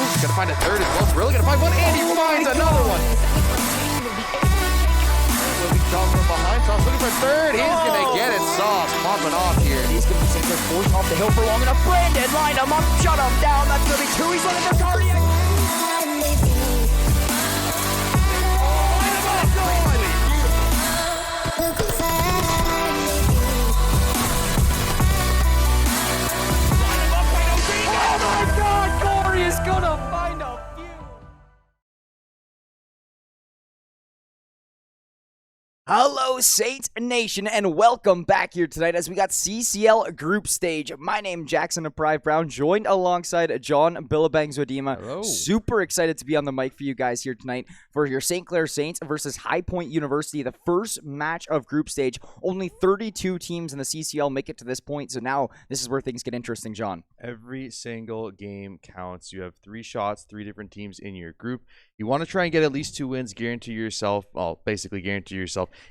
He's going to find a third as well. It's really going to find one, and he finds another one. Will be coming from behind. Sauce looking for a third. He's going to get it. Sauce popping off here. He's going to be St. Clair forced off the hill for long enough. Brandon lined him up, shut him down. That's going to be two. He's looking for cardiac. Hello, Saints Nation, and welcome back here tonight as we got CCL Group Stage. My name is Jackson Pride Brown, joined alongside John Billabangs Wadima. Hello. Super excited to be on the mic for you guys here tonight for your St. Clair Saints versus High Point University, the first match of Group Stage. Only 32 teams in the CCL make it to this point, so now this is where things get interesting, John. Every single game counts. You have 3 shots, 3 different teams in your group. You want to try and get at least 2 wins, guarantee yourself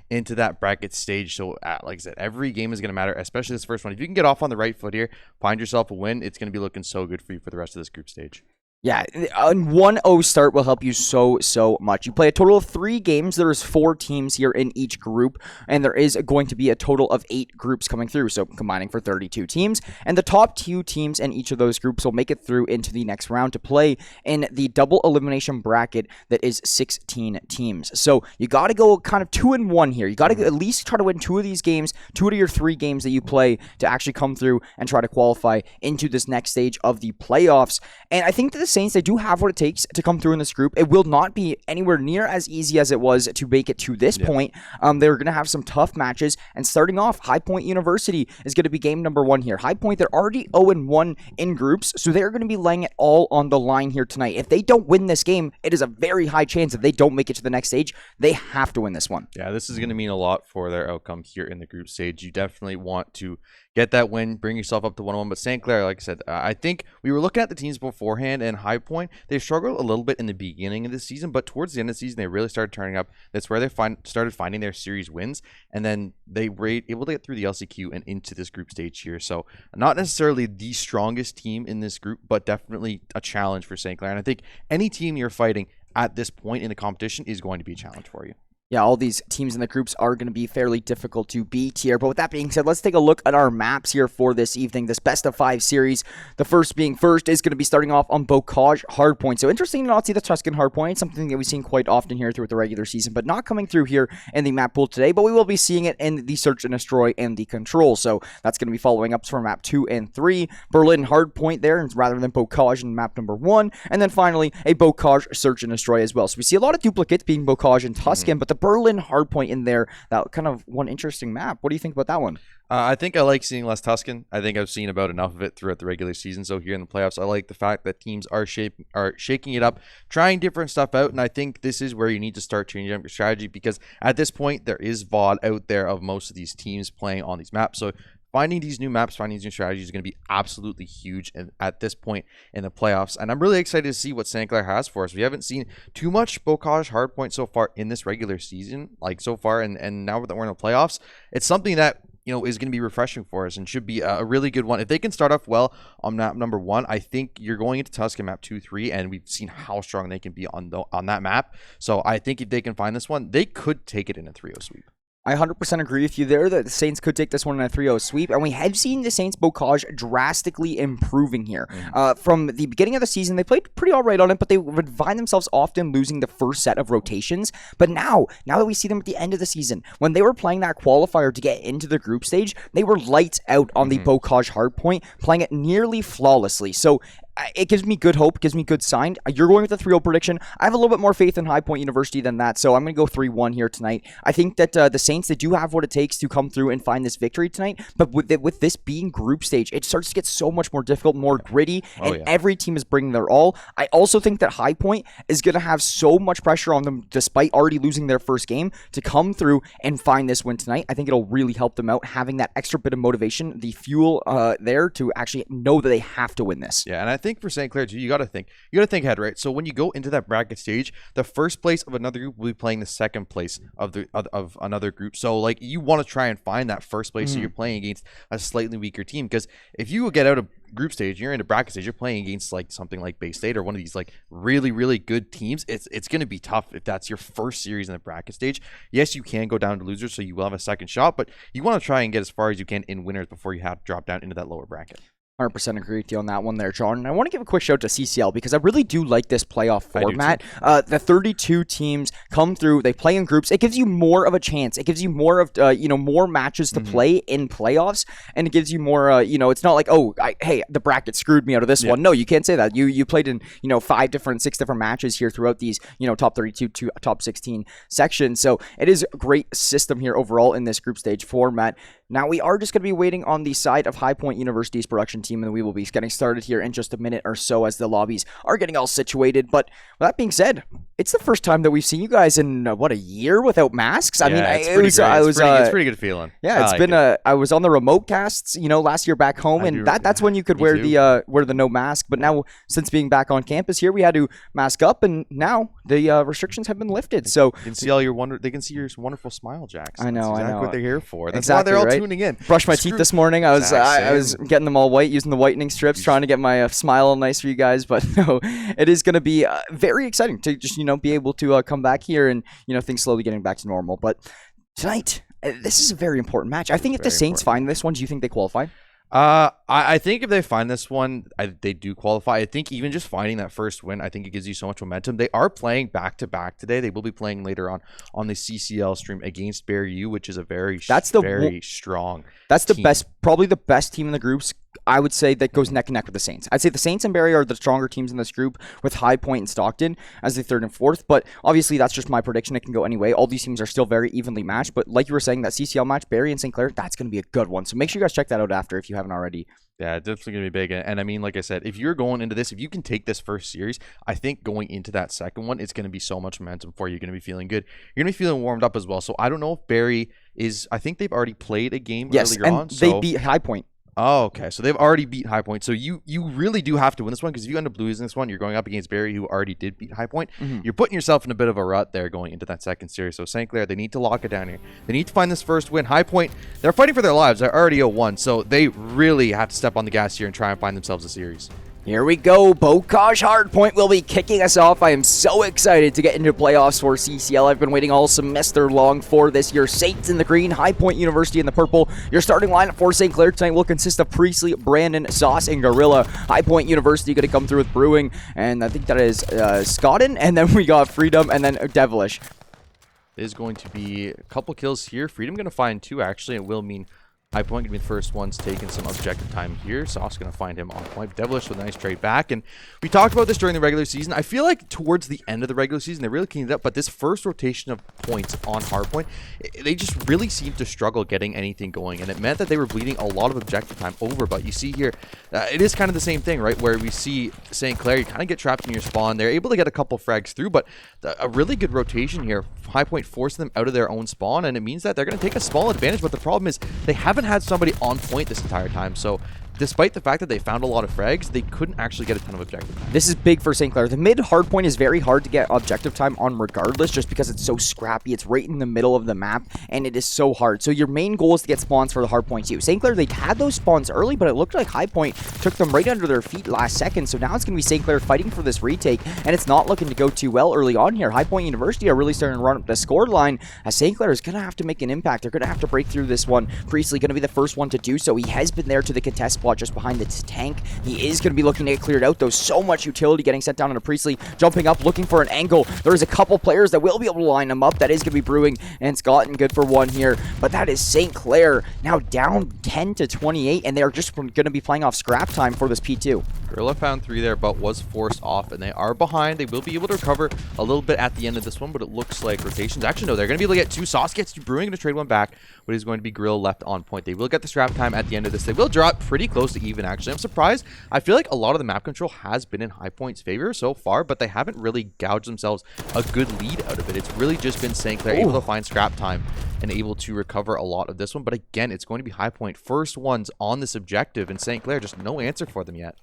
into that bracket stage. So, like I said, every game is going to matter, especially this first one. If you can get off on the right foot here, find yourself a win, it's going to be looking so good for you for the rest of this group stage. Yeah, a 1-0 start will help you so much. You play a total of 3 games. There's 4 teams here in each group, and there is going to be a total of 8 groups coming through, so combining for 32 teams. And the top 2 teams in each of those groups will make it through into the next round to play in the double elimination bracket that is 16 teams. So you got to go kind of 2-1 here. You got to at least try to win 2 of these games, 2 out of your 3 games that you play to actually come through and try to qualify into this next stage of the playoffs. And I think that the Saints, they do have what it takes to come through in this group. It will not be anywhere near as easy as it was to make it to this point. They're going to have some tough matches, and starting off, High Point University is going to be game number 1 here. High Point, they're already 0-1 in groups, so they're going to be laying it all on the line here tonight. If they don't win this game, it is a very high chance that they don't make it to the next stage. They have to win this one. Yeah, this is going to mean a lot for their outcome here in the group stage. You definitely want to get that win, bring yourself up to 1-1. But St. Clair, like I said, I think we were looking at the teams beforehand, and High Point, they struggled a little bit in the beginning of the season, but towards the end of the season, they really started turning up. That's where they started finding their series wins, and then they were able to get through the LCQ and into this group stage here. So not necessarily the strongest team in this group, but definitely a challenge for St. Clair. And I think any team you're fighting at this point in the competition is going to be a challenge for you. Yeah, all these teams in the groups are going to be fairly difficult to beat here. But with that being said, let's take a look at our maps here for this evening, this best of 5 series. The first is going to be starting off on Bocage Hardpoint. So interesting to not see the Tuscan Hardpoint, something that we've seen quite often here throughout the regular season, but not coming through here in the map pool today. But we will be seeing it in the Search and Destroy and the Control. So that's going to be following up for map 2 and 3. Berlin Hardpoint there, rather than Bocage in map number 1. And then finally, a Bocage Search and Destroy as well. So we see a lot of duplicates being Bocage and Tuscan, but the Berlin Hardpoint in there, that kind of one interesting map. What do you think about that one? I think I like seeing less Tuscan. I think I've seen about enough of it throughout the regular season. So here in the playoffs, I like the fact that teams are shaking it up, trying different stuff out. And I think this is where you need to start changing up your strategy, because at this point, there is VOD out there of most of these teams playing on these maps. So finding these new maps, finding these new strategies is going to be absolutely huge at this point in the playoffs. And I'm really excited to see what St. Clair has for us. We haven't seen too much Bocage Hardpoint so far in this regular season, like so far. And now that we're in the playoffs, it's something that, you know, is going to be refreshing for us and should be a really good one. If they can start off well on map number 1, I think you're going into Tuscan map 2, 3, and we've seen how strong they can be on that map. So I think if they can find this one, they could take it in a 3-0 sweep. I 100% agree with you there that the Saints could take this one in a 3-0 sweep, and we have seen the Saints Bocage drastically improving here. From the beginning of the season, they played pretty all right on it, but they would find themselves often losing the first set of rotations. But now that we see them at the end of the season, when they were playing that qualifier to get into the group stage, they were lights out on the Bocage Hardpoint, playing it nearly flawlessly. So it gives me good hope, gives me good sign. You're going with the 3-0 prediction. I have a little bit more faith in High Point University than that, so I'm going to go 3-1 here tonight. I think that the Saints, they do have what it takes to come through and find this victory tonight, but with this being group stage, it starts to get so much more difficult, more gritty, and every team is bringing their all. I also think that High Point is going to have so much pressure on them, despite already losing their first game, to come through and find this win tonight. I think it'll really help them out, having that extra bit of motivation, the fuel there to actually know that they have to win this. Yeah, and I think think for St. Clair too, you got to think ahead, right? So when you go into that bracket stage, the first place of another group will be playing the second place of another group. So like you want to try and find that first place, so you're playing against a slightly weaker team, because if you get out of group stage, you're in a bracket stage, you're playing against like something like Bay State or one of these like really, really good teams. It's going to be tough if that's your first series in the bracket stage. Yes, you can go down to losers, so you will have a second shot, but you want to try and get as far as you can in winners before you have to drop down into that lower bracket. 100% agree with you on that one there, John. And I want to give a quick shout to CCL because I really do like this playoff format. The 32 teams come through, they play in groups. It gives you more of a chance. It gives you more of, more matches to play in playoffs, and it gives you more, it's not like, hey, the bracket screwed me out of this one. No, you can't say that. You played in, 6 different matches here throughout these, top 32 to top 16 sections. So it is a great system here overall in this group stage format. Now, we are just going to be waiting on the side of High Point University's production team, and we will be getting started here in just a minute or so as the lobbies are getting all situated. But with that being said, it's the first time that we've seen you guys in, a year without masks? I mean, it's pretty good feeling. Yeah, I was on the remote casts, last year back home, and that's when you could wear the no mask. But now, since being back on campus here, we had to mask up, and now the restrictions have been lifted. So they can see they can see your wonderful smile, Jackson. I know, That's I know what they're here for. That's exactly, why they're all right? tuning in. Brushed my teeth this morning. I was getting them all white, using the whitening strips, trying to get my smile all nice for you guys. But no, it is going to be very exciting to just be able to come back here and things slowly getting back to normal. But tonight, this is a very important match. I think if the Saints find this one, do you think they qualify? I think if they find this one, they do qualify. I think even just finding that first win, I think it gives you so much momentum. They are playing back-to-back today. They will be playing later on the CCL stream against Barrie U, which is a very strong That's the team. probably the best team in the groups. I would say that goes neck and neck with the Saints. I'd say the Saints and Barrie are the stronger teams in this group, with High Point and Stockton as the third and fourth. But obviously, that's just my prediction. It can go any way. All these teams are still very evenly matched. But like you were saying, that CCL match, Barrie and St. Clair, that's going to be a good one. So make sure you guys check that out after if you haven't already. Yeah, definitely going to be big. And I mean, like I said, if you're going into this, if you can take this first series, I think going into that second one, it's going to be so much momentum for you. You're going to be feeling good. You're going to be feeling warmed up as well. So I don't know if Barrie is, I think they've already played a game earlier on. Yes, and they beat High Point. Oh, okay. So they've already beat High Point. So you really do have to win this one, because if you end up losing this one, you're going up against Barrie, who already did beat High Point. You're putting yourself in a bit of a rut there going into that second series. So St. Clair, they need to lock it down here. They need to find this first win. High Point, they're fighting for their lives. They're already 0-1. So they really have to step on the gas here and try and find themselves a series. Here we go. Bocage Hardpoint will be kicking us off. I am so excited to get into playoffs for CCL. I've been waiting all semester long for this year. Saints in the green, High Point University in the purple. Your starting lineup for St. Clair tonight will consist of Priestley, Brandon, Sauce, and Gorilla. High Point University going to come through with Brewing, and I think that is Scotton, and then we got Freedom, and then Devilish. There's going to be a couple kills here. Freedom going to find 2, actually. It will mean High Point going to be the first ones taking some objective time here. Sauce going to find him on point. Devilish with a nice trade back. And we talked about this during the regular season. I feel like towards the end of the regular season, they really cleaned it up. But this first rotation of points on Hardpoint, they just really seemed to struggle getting anything going. And it meant that they were bleeding a lot of objective time over. But you see here, it is kind of the same thing, right? Where we see St. Clair, you kind of get trapped in your spawn. They're able to get a couple frags through. But a really good rotation here. High Point forcing them out of their own spawn. And it means that they're going to take a small advantage. But the problem is they haven't had somebody on point this entire time. So despite the fact that they found a lot of frags, they couldn't actually get a ton of objective time. This is big for St. Clair. The mid hard point is very hard to get objective time on regardless, just because it's so scrappy. It's right in the middle of the map, and it is so hard. So your main goal is to get spawns for the hard point too. St. Clair, they had those spawns early, but it looked like High Point took them right under their feet last second. So now it's going to be St. Clair fighting for this retake, and it's not looking to go too well early on here. High Point University are really starting to run up the score line, as St. Clair is going to have to make an impact. They're going to have to break through this one. Priestley going to be the first one to do so. He has been there to the contest spot just behind the tank. He is going to be looking to get cleared out, though. So much utility getting sent down into Priestley, jumping up, looking for an angle. There is a couple players that will be able to line him up. That is going to be Brewing and Scott, and good for one here. But that is St. Clair now down 10-28, and they're just going to be playing off scrap time for this P2. Gorilla found 3 there, but was forced off, and they are behind. They will be able to recover a little bit at the end of this one, but it looks like rotations. Actually, no, they're going to be able to get 2. Sauce gets to Brewing, going to trade one back, but he's going to be Gorilla left on point. They will get the scrap time at the end of this. They will draw it pretty close to even, actually. I'm surprised. I feel like a lot of the map control has been in High Point's favor so far, but they haven't really gouged themselves a good lead out of it. It's really just been St. Clair able to find scrap time and able to recover a lot of this one. But again, it's going to be High Point first ones on this objective, and St. Clair just no answer for them yet.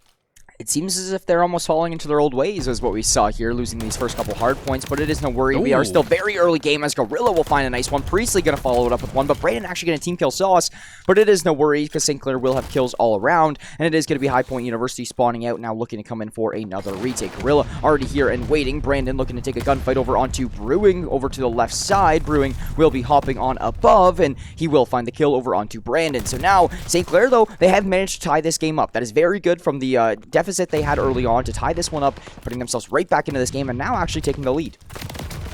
It seems as if they're almost falling into their old ways, is what we saw here, losing these first couple hard points, but it is no worry. We are still very early game as Gorilla will find a nice one. Priestley going to follow it up with one, but Brandon actually going to team kill Sauce, but it is no worry because St. Clair will have kills all around, and it is going to be High Point University spawning out now, looking to come in for another retake. Gorilla already here and waiting. Brandon looking to take a gunfight over onto Brewing, over to the left side. Brewing will be hopping on above, and he will find the kill over onto Brandon. So now, St. Clair, though, they have managed to tie this game up. That is very good from the deficit they had early on to tie this one up, putting themselves right back into this game and now actually taking the lead.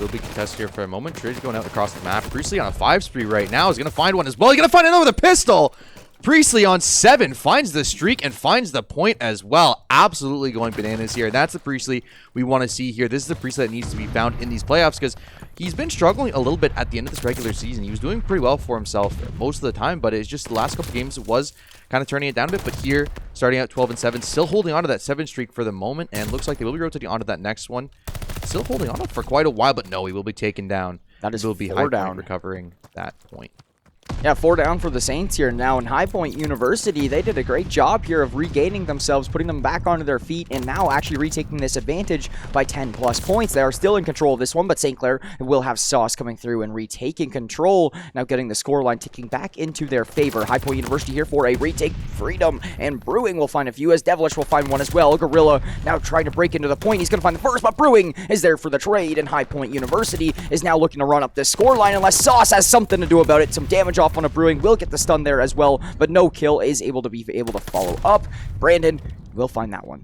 Will be contested here for a moment. Trade's going out across the map. Priestley on a 5 spree right now is going to find one as well. He's going to find another with a pistol. Priestley on 7 finds the streak and finds the point as well. Absolutely going bananas here. That's the Priestley we want to see here. This is the Priestley that needs to be found in these playoffs because he's been struggling a little bit at the end of this regular season. He was doing pretty well for himself most of the time, but it's just the last couple games was kind of turning it down a bit. But here, starting out 12-7, still holding on to that 7 streak for the moment, and looks like they will be rotating onto that next one. Still holding on for quite a while, but no, he will be taken down. That is will be High Point recovering that point. Yeah, 4 down for the Saints here now. In High Point University, they did a great job here of regaining themselves, putting them back onto their feet, and now actually retaking this advantage by 10+ points. They are still in control of this one, but St. Clair will have Sauce coming through and retaking control, now getting the scoreline ticking back into their favor. High Point University here for a retake. Freedom and Brewing will find a few, as Devilish will find one as well. Gorilla now trying to break into the point. He's going to find the first, but Brewing is there for the trade, and High Point University is now looking to run up this scoreline unless Sauce has something to do about it. Some damage off on a Brewing will get the stun there as well, but no kill is able to follow up. Brandon will find that one.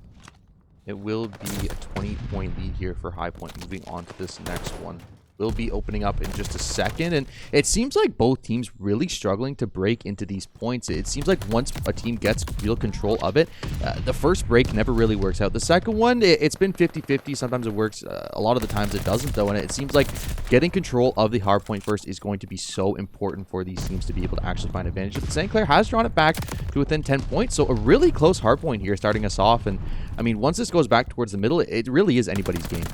It will be a 20-point lead here for High Point moving on to this next one. Will be opening up in just a second, and it seems like both teams really struggling to break into these points. It seems like once a team gets real control of it, the first break never really works out. The second one, it's been 50-50. Sometimes it works. A lot of the times it doesn't, though, and it seems like getting control of the hard point first is going to be so important for these teams to be able to actually find advantage. But St. Clair has drawn it back to within 10 points, so a really close hard point here starting us off, and I mean, once this goes back towards the middle, it really is anybody's game.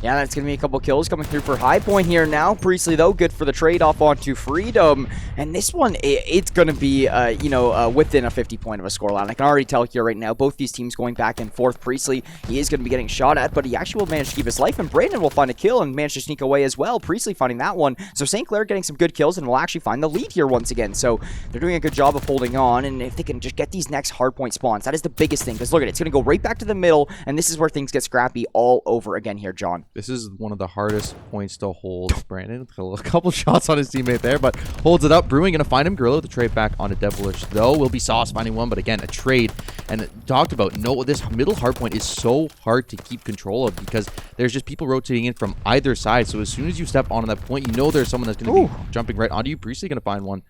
Yeah, that's going to be a couple kills coming through for High Point here now. Priestley, though, good for the trade off onto Freedom. And this one, it's going to be, within a 50-point of a scoreline. I can already tell here right now, both these teams going back and forth. Priestley, he is going to be getting shot at, but he actually will manage to keep his life. And Brandon will find a kill and manage to sneak away as well. Priestley finding that one. So St. Clair getting some good kills and will actually find the lead here once again. So they're doing a good job of holding on. And if they can just get these next hardpoint spawns, that is the biggest thing. Because look at it, it's going to go right back to the middle. And this is where things get scrappy all over again here, John. This is one of the hardest points to hold. Brandon, a couple shots on his teammate there, but holds it up. Brewing going to find him. Gorilla with the trade back onto Devilish, though. Will be Sauce finding one, but again, a trade. And talked about, no, this middle hardpoint is so hard to keep control of because there's just people rotating in from either side. So as soon as you step onto that point, you know there's someone that's going to be jumping right onto you. Priestley going to find one.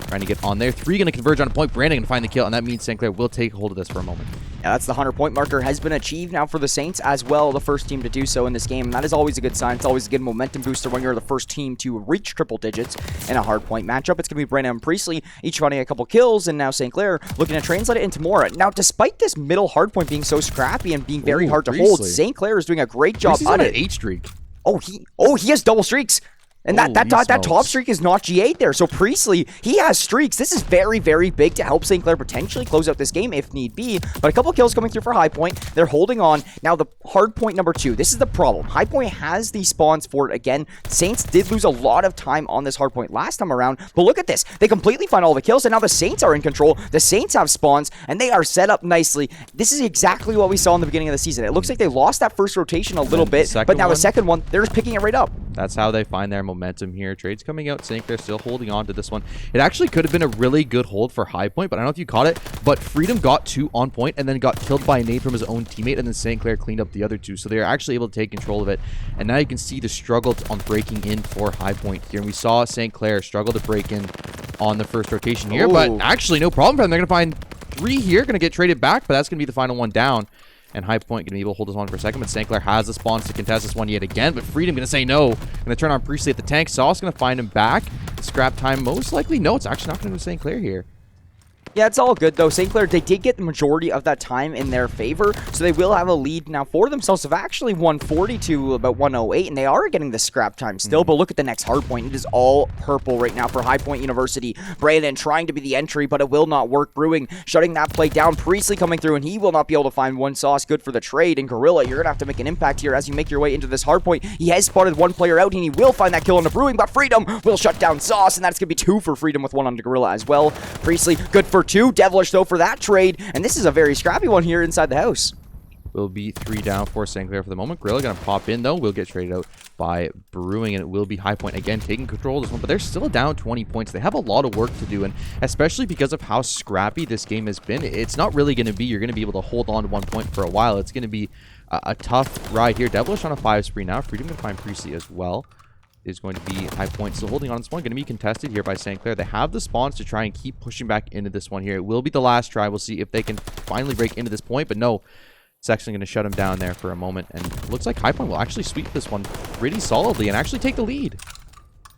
Trying to get on there. 3 going to converge on a point. Brandon going to find the kill, and that means St. Clair will take hold of this for a moment. Yeah, that's the 100-point marker has been achieved now for the Saints as well, the first team to do so in this game. And that is always a good sign. It's always a good momentum booster when you're the first team to reach triple digits in a hard-point matchup. It's going to be Brandon and Priestley, each finding a couple kills, and now St. Clair looking to translate it into more. Now, despite this middle hardpoint being so scrappy and being very hard to hold, St. Clair is doing a great job on it. 8 streak. Oh, he has double streaks. And that top streak is not G8 there. So Priestley, he has streaks. This is very, very big to help St. Clair potentially close out this game if need be. But a couple kills coming through for High Point. They're holding on. Now the hard point number 2. This is the problem. High Point has these spawns for it again. Saints did lose a lot of time on this hard point last time around. But look at this. They completely find all the kills. And now the Saints are in control. The Saints have spawns. And they are set up nicely. This is exactly what we saw in the beginning of the season. It looks like they lost that first rotation a little bit. But now the second one, they're just picking it right up. That's how they find their momentum here. Trades coming out. St. Clair still holding on to this one. It actually could have been a really good hold for High Point, but I don't know if you caught it, but Freedom got 2 on point and then got killed by a nade from his own teammate, and then St. Clair cleaned up the other 2. So they are actually able to take control of it. And now you can see the struggle on breaking in for High Point here. And we saw St. Clair struggle to break in on the first rotation here, but actually no problem for them. They're going to find 3 here, going to get traded back, but that's going to be the final one down. And High Point going to be able to hold this on for a second, but St. Clair has the spawns to contest this one yet again. But Freedom going to say no. Going to turn on Priestley at the tank. Sauce going to find him back. Scrap time most likely. No, it's actually not going to be St. Clair here. Yeah, it's all good, though. St. Clair, they did get the majority of that time in their favor, so they will have a lead now for themselves of actually 140 to about 108, and they are getting the scrap time still, but look at the next hard point. It is all purple right now for High Point University. Brandon trying to be the entry, but it will not work. Brewing shutting that play down. Priestley coming through, and he will not be able to find one sauce. Good for the trade, and Gorilla, you're going to have to make an impact here as you make your way into this hard point. He has spotted one player out, and he will find that kill on the Brewing, but Freedom will shut down Sauce, and that's going to be 2 for Freedom with 1 on the Gorilla as well. Priestley, good for 2. Devilish, though, for that trade, and this is a very scrappy one here inside the house. Will be 3 down for St. Clair for the moment. Gorilla going to pop in, though. Will get traded out by Brewing, and it will be High Point again taking control of this one, but they're still down 20 points. They have a lot of work to do, and especially because of how scrappy this game has been, it's not really going to be you're going to be able to hold on to 1 point for a while. It's going to be a tough ride here. Devilish on a 5 spree now. Freedom going to find Priestley as well. Is going to be High Point still holding on this one. Going to be contested here by St. Clair. They have the spawns to try and keep pushing back into this one here. It will be the last try. We'll see if they can finally break into this point, but no. It's actually going to shut him down there for a moment, and looks like High Point will actually sweep this one pretty solidly and actually take the lead.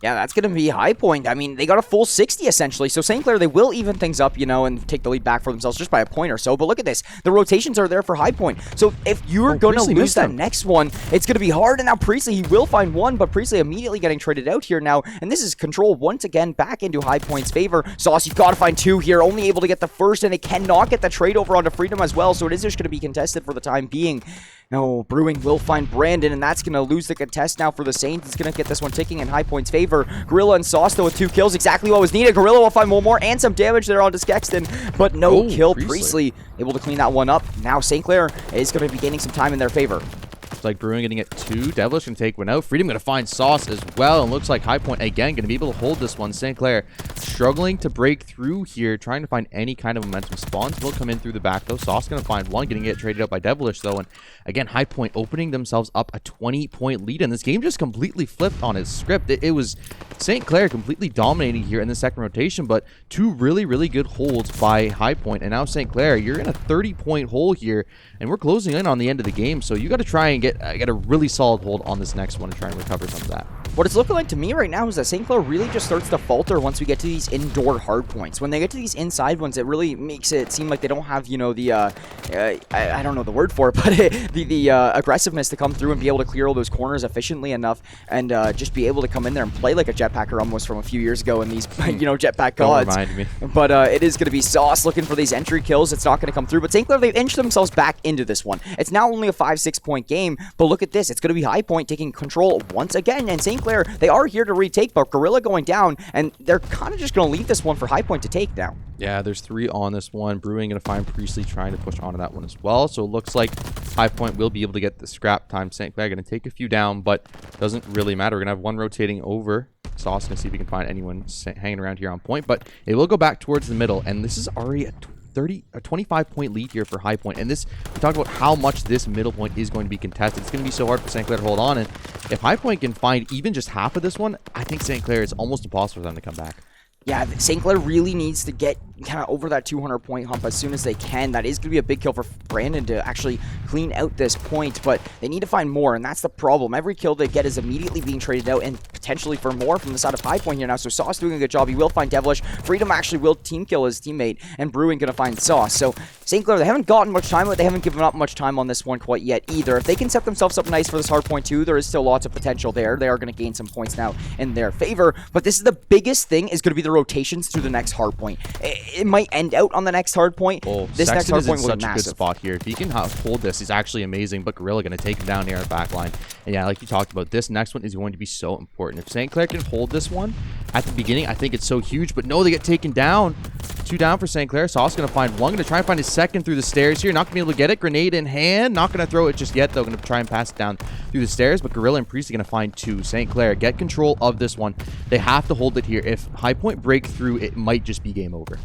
Yeah, that's going to be High Point. I mean, they got a full 60 essentially. So St. Clair, they will even things up, you know, and take the lead back for themselves just by a point or so. But look at this. The rotations are there for High Point. So if you're going to lose that next one, it's going to be hard. And now Priestley, he will find one, but Priestley immediately getting traded out here now. And this is control once again back into High Point's favor. Sauce, you've got to find 2 here. Only able to get the first, and they cannot get the trade over onto Freedom as well. So it is just going to be contested for the time being. No, Brewing will find Brandon, and that's going to lose the contest now for the Saints. It's going to get this one ticking in High Point's favor. Gorilla and Sauce, though, with 2 kills. Exactly what was needed. Gorilla will find one more and some damage there onto Skexton, but no kill. Priestley able to clean that one up. Now St. Clair is going to be gaining some time in their favor. Like Brewing getting it 2. Devilish going to take one out. Freedom going to find Sauce as well. And looks like High Point again going to be able to hold this one. St. Clair struggling to break through here, trying to find any kind of momentum. Spawns will come in through the back though. Sauce going to find one, getting it traded out by Devilish though. And again, High Point opening themselves up a 20-point lead. And this game just completely flipped on its script. It was St. Clair completely dominating here in the second rotation, but 2 really, really good holds by High Point. And now St. Clair, you're in a 30-point hole here, and we're closing in on the end of the game. So you got to try and get a really solid hold on this next one and try and recover some of that. What it's looking like to me right now is that St. Clair really just starts to falter once we get to these indoor hard points. When they get to these inside ones, it really makes it seem like they don't have, you know, the, I don't know the word for it, but the aggressiveness to come through and be able to clear all those corners efficiently enough and just be able to come in there and play like a jetpacker almost from a few years ago in these, you know, jetpack gods. Don't remind me. But it is going to be Sauce looking for these entry kills. It's not going to come through, but St. Clair, they've inched themselves back into this one. It's now only a 5-6 point game, but look at this. It's going to be High Point taking control once again, and St. Clair, they are here to retake, but Gorilla going down, and they're kind of just going to leave this one for High Point to take now. Yeah, there's 3 on this one. Brewing going to find Priestley trying to push onto that one as well. So it looks like High Point will be able to get the scrap time. St. Clair going to take a few down, but doesn't really matter. We're going to have one rotating over. Sauce going to see if we can find anyone hanging around here on point, but it will go back towards the middle, and this is already a 25-point lead here for High Point. And this, we talked about how much this middle point is going to be contested. It's going to be so hard for St. Clair to hold on, and if High Point can find even just half of this one, I think St. Clair is almost impossible for them to come back. Yeah, St. Clair really needs to get kind of over that 200-point hump as soon as they can. That is going to be a big kill for Brandon to actually clean out this point, but they need to find more, and that's the problem. Every kill they get is immediately being traded out, and potentially for more from the side of High Point here now. So Sauce doing a good job. He will find Devilish. Freedom actually will team kill his teammate, and Brewing going to find Sauce. So St. Clair, they haven't gotten much time, but they haven't given up much time on this one quite yet either. If they can set themselves up nice for this hard point too, there is still lots of potential there. They are going to gain some points now in their favor, but this is the biggest thing, is going to be the rotations through the next hard point. It might end out on the next hard point. Oh, this next hard point is in will be such a massive. good spot here. If he can hold this, he's actually amazing, but Gorilla going to take him down near our back line. And yeah, like you talked about, this next one is going to be so important. If St. Clair can hold this one at the beginning, I think it's so huge, but no, they get taken down. 2 down for St. Clair. Sauce going to find one, going to try and find his second through the stairs here. Not going to be able to get it. Grenade in hand. Not going to throw it just yet, though. Going to try and pass it down through the stairs, but Gorilla and Priest are going to find 2. St. Clair, get control of this one. They have to hold it here. If High Point break through, it might just be game over.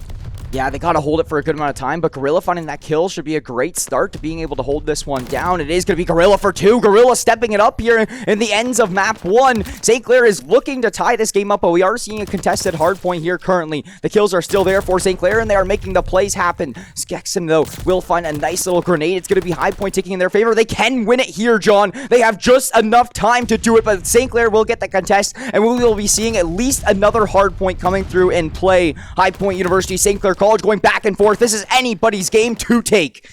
Yeah, they got to hold it for a good amount of time, but Gorilla finding that kill should be a great start to being able to hold this one down. It is going to be Gorilla for 2. Gorilla stepping it up here in the ends of map 1. St. Clair is looking to tie this game up, but we are seeing a contested hard point here currently. The kills are still there for St. Clair, and they are making the plays happen. Skexton, though, will find a nice little grenade. It's going to be High Point taking in their favor. They can win it here, John. They have just enough time to do it, but St. Clair will get the contest, and we will be seeing at least another hard point coming through in play. High Point University, St. Clair College going back and forth. This is anybody's game to take.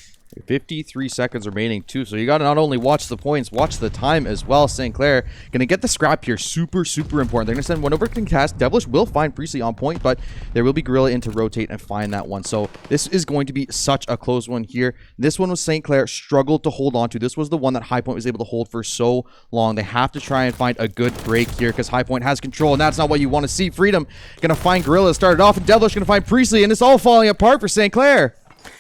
53 seconds remaining too, so you got to not only watch the points, watch the time as well. St. Clair going to get the scrap here, super important. They're going to send one over to contest. Devilish will find Priestley on point, but there will be Gorilla in to rotate and find that one. So this is going to be such a close one here. This one was St. Clair struggled to hold on to. This was the one that High Point was able to hold for so long. They have to try and find a good break here because High Point has control, and that's not what you want to see. Freedom going to find Gorilla, started off, and Devilish going to find Priestley, and it's all falling apart for St. Clair.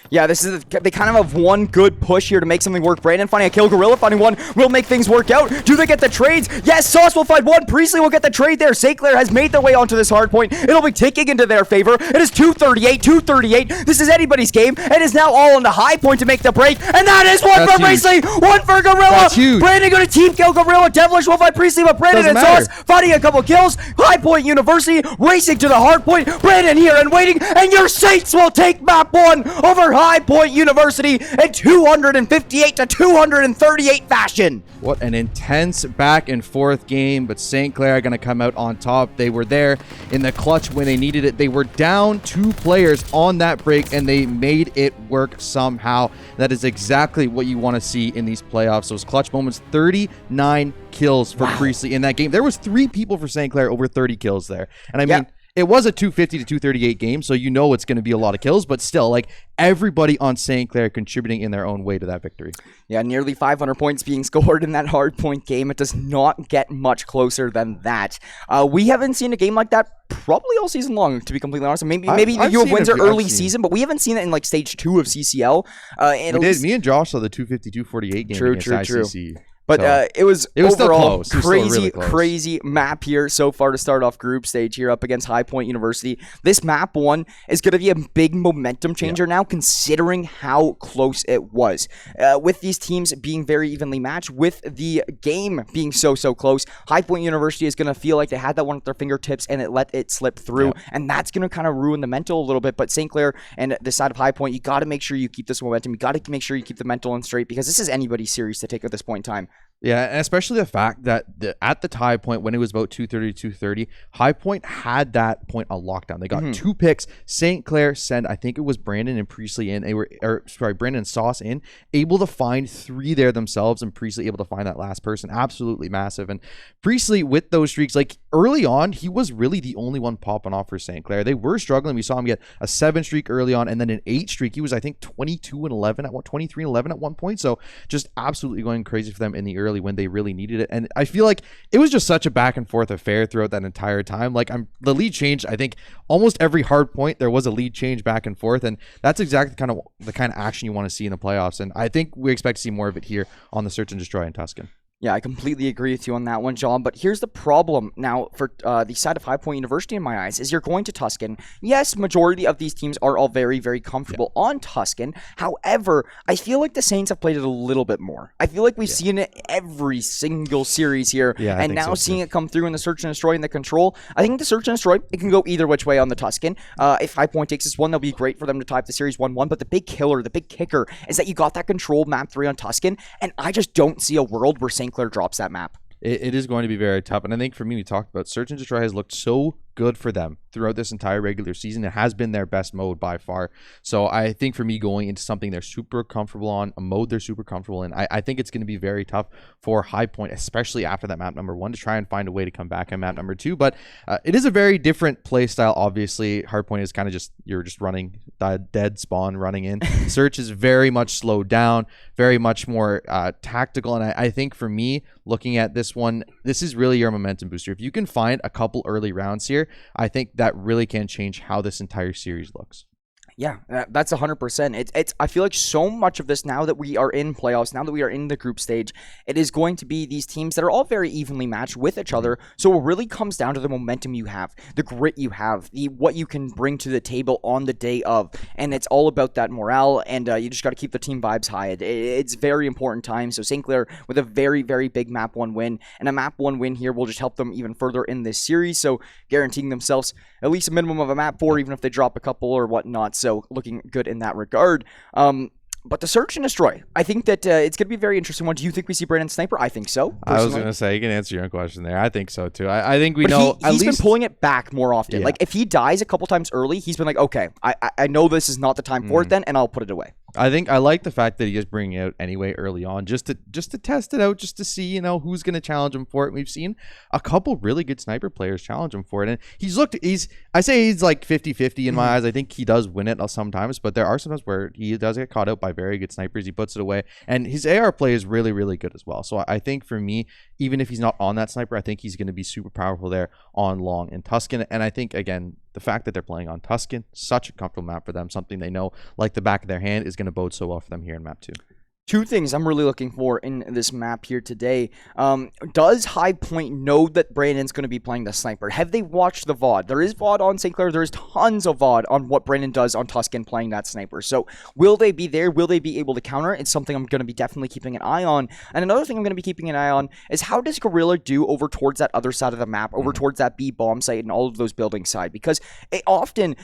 Yeah, they kind of have one good push here to make something work. Brandon finding a kill, Gorilla finding one will make things work out. Do they get the trades? Yes, Sauce will find one. Priestley will get the trade there. St. Clair has made their way onto this hard point. It'll be ticking into their favor. It is 238. This is anybody's game. It is now all on the High Point to make the break. And that is one for Priestley, one for Gorilla. That's huge. Brandon going to team kill Gorilla. Devilish will find Priestley, but Brandon and Sauce finding a couple kills. High Point University racing to the hard point. Brandon here and waiting. And your Saints will take map 1 over High Point University in 258 to 238 fashion. What an intense back and forth game, but St. Clair are going to come out on top. They were there in the clutch when they needed it. They were down 2 players on that break, and they made it work somehow. That is exactly what you want to see in these playoffs. Those clutch moments, 39 kills for Priestley in that game. There was 3 people for St. Clair over 30 kills there. And I mean, it was a 250 to 238 game, so you know it's going to be a lot of kills, but still, like, everybody on St. Clair contributing in their own way to that victory. Yeah, nearly 500 points being scored in that hard point game. It does not get much closer than that. We haven't seen a game like that probably all season long, to be completely honest. Maybe you have Windsor early season, but we haven't seen it in like stage 2 of CCL. Me and Josh saw the 250, 248 game against ICC. But it was overall still close. Really crazy map here so far to start off group stage here up against High Point University. This map 1 is going to be a big momentum changer now, considering how close it was. With these teams being very evenly matched, with the game being so close, High Point University is going to feel like they had that one at their fingertips and it let it slip through, and that's going to kind of ruin the mental a little bit. But St. Clair and the side of High Point, you got to make sure you keep this momentum. You got to make sure you keep the mental on straight, because this is anybody's series to take at this point in time. Yeah, and especially the fact that at the tie point, when it was about 230 to 230, High Point had that point on lockdown. They got 2 picks. St. Clair sent, I think it was Brandon and Priestley in. Brandon and Sauce in, able to find 3 there themselves, and Priestley able to find that last person. Absolutely massive. And Priestley, with those streaks, like early on, he was really the only one popping off for St. Clair. They were struggling. We saw him get a 7 streak early on, and then an 8 streak. He was, I think, 23 and 11 at one point. So just absolutely going crazy for them in the early when they really needed it. And I feel like it was just such a back and forth affair throughout that entire time. Like, the lead changed. I think almost every hard point there was a lead change back and forth, and that's exactly the kind of action you want to see in the playoffs. And I think we expect to see more of it here on the Search and Destroy in Tuscan. Yeah, I completely agree with you on that one, John. But here's the problem now for the side of High Point University, in my eyes, is you're going to Tuscan. Yes, majority of these teams are all very, very comfortable on Tuscan. However, I feel like the Saints have played it a little bit more. I feel like we've seen it every single series here, and now seeing it come through in the Search and Destroy and the Control. I think the Search and Destroy, it can go either which way on the Tuscan. If High Point takes this one, that'll be great for them to tie up the series 1-1. But the big killer, the big kicker, is that you got that Control map 3 on Tuscan, and I just don't see a world where St. Clair drops that map. It is going to be very tough. And I think for me, we talked about Search and Destroy has looked so good for them throughout this entire regular season. It has been their best mode by far. So I think for me, going into something they're super comfortable on, a mode they're super comfortable in, I think it's going to be very tough for High Point, especially after that map number 1, to try and find a way to come back on map number 2. But it is a very different play style. Obviously, Hardpoint is kind of you're just running dead spawn running in. Search is very much slowed down, very much more tactical. And I think for me, looking at this one, this is really your momentum booster. If you can find a couple early rounds here, I think that really can change how this entire series looks. Yeah, that's 100%. I feel like so much of this, now that we are in playoffs, now that we are in the group stage, it is going to be these teams that are all very evenly matched with each other. So it really comes down to the momentum you have, the grit you have, what you can bring to the table on the day of. And it's all about that morale, and you just got to keep the team vibes high. It's very important time. So St. Clair with a very, very big map 1 win, and a map 1 win here will just help them even further in this series. So guaranteeing themselves at least a minimum of a map 4, even if they drop a couple or whatnot. So looking good in that regard. But the search and destroy, I think that it's going to be a very interesting one. Do you think we see Brandon Sniper? I think so. I was Personally. going to say, you can answer your own question there. I think so too. I think we But know he's at least been pulling it back more often. Yeah. Like if he dies a couple times early, he's been like, okay, I know this is not the time for it then, and I'll put it away. I think I like the fact that he is bringing it out anyway early on, just to test it out, just to see who's going to challenge him for it. We've seen a couple really good sniper players challenge him for it, and he's like 50-50 in my eyes. I think he does win it sometimes, but there are sometimes where he does get caught out by very good snipers. He puts it away, and his AR play is really, really good as well. So I think for me, even if he's not on that sniper, I think he's going to be super powerful there on long and Tuscan. And I think, again, the fact that they're playing on Tuscan, such a comfortable map for them, something they know like the back of their hand, is going to bode so well for them here in map 2. Two things I'm really looking for in this map here today. Does High Point know that Brandon's going to be playing the sniper? Have they watched the VOD? There is VOD on St. Clair. There is tons of VOD on what Brandon does on Tuscan playing that sniper. So will they be there? Will they be able to counter? It's something I'm going to be definitely keeping an eye on. And another thing I'm going to be keeping an eye on is how does Gorilla do over towards that other side of the map, over towards that B bomb site and all of those building side? Because it often...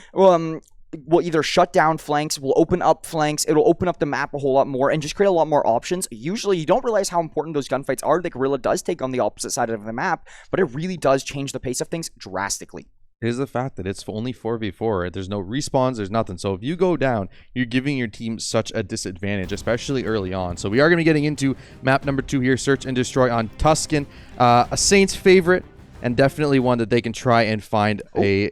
will either shut down flanks, will open up flanks, it'll open up the map a whole lot more and just create a lot more options. Usually you don't realize how important those gunfights are that Gorilla does take on the opposite side of the map, but it really does change the pace of things drastically. Is the fact that it's only 4v4, right? There's no respawns, there's nothing. So if you go down, you're giving your team such a disadvantage, especially early on. So we are going to be getting into map number 2 here, Search and Destroy on Tuscan. A Saints favorite, and definitely one that they can try and find a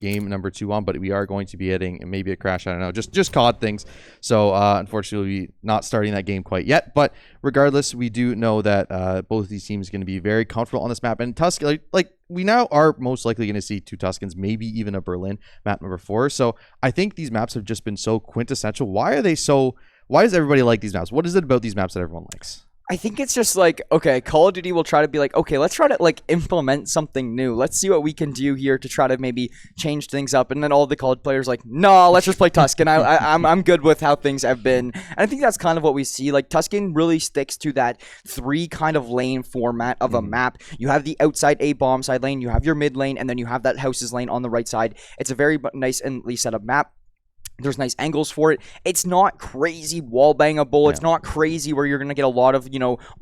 game number 2 on, but we are going to be hitting maybe a crash. I don't know, just COD things. So unfortunately, we're not starting that game quite yet. But regardless, we do know that both of these teams are going to be very comfortable on this map. And Tuscan, like we now are most likely going to see 2 Tuscans, maybe even a Berlin map number 4. So I think these maps have just been so quintessential. Why does everybody like these maps? What is it about these maps that everyone likes? I think it's just like, okay, Call of Duty will try to be like, okay, let's try to like implement something new. Let's see what we can do here to try to maybe change things up. And then all the COD players like, no, let's just play Tuscan. I'm good with how things have been. And I think that's kind of what we see. Like Tuscan really sticks to that 3 kind of lane format of a map. You have the outside A bomb side lane, you have your mid lane, and then you have that houses lane on the right side. It's a very nice and set up map. There's nice angles for it. It's not crazy wall bangable. Yeah. It's not crazy where you're going to get a lot of,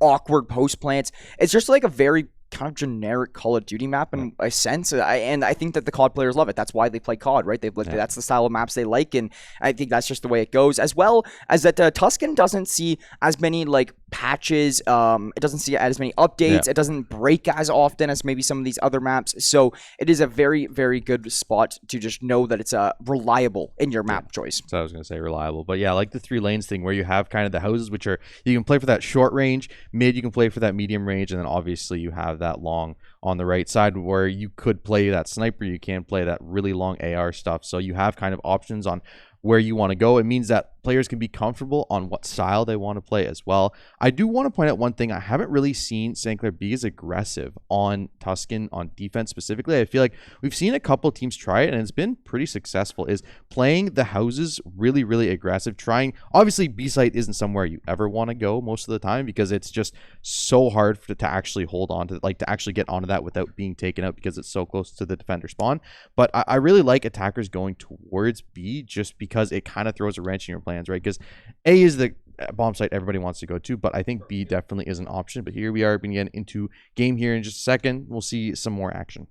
awkward post plants. It's just like a very kind of generic Call of Duty map in a sense. And I think that the COD players love it. That's why they play COD, right? That's the style of maps they like. And I think that's just the way it goes. As well as that Tuscan doesn't see as many like patches. It doesn't see as many updates. It doesn't break as often as maybe some of these other maps. So it is a very, very good spot to just know that it's reliable in your map choice. So I was going to say reliable. But yeah, I like the 3 lanes thing where you have kind of the houses, which are, you can play for that short range, mid, you can play for that medium range, and then obviously you have that long on the right side where you could play that sniper, you can play that really long AR stuff. So you have kind of options on where you want to go. It means that players can be comfortable on what style they want to play as well. I do want to point out one thing. I haven't really seen St. Clair be as aggressive on Tuscan on defense specifically. I feel like we've seen a couple of teams try it and it's been pretty successful, is playing the houses really, really aggressive, trying. Obviously, B site isn't somewhere you ever want to go most of the time because it's just so hard to actually hold on to, like to actually get onto that without being taken out because it's so close to the defender spawn. But I really like attackers going towards B just because it kind of throws a wrench in your plans, right? Because A is the bomb site everybody wants to go to, but I think B definitely is an option. But here we are being into game here in just a second. We'll see some more action.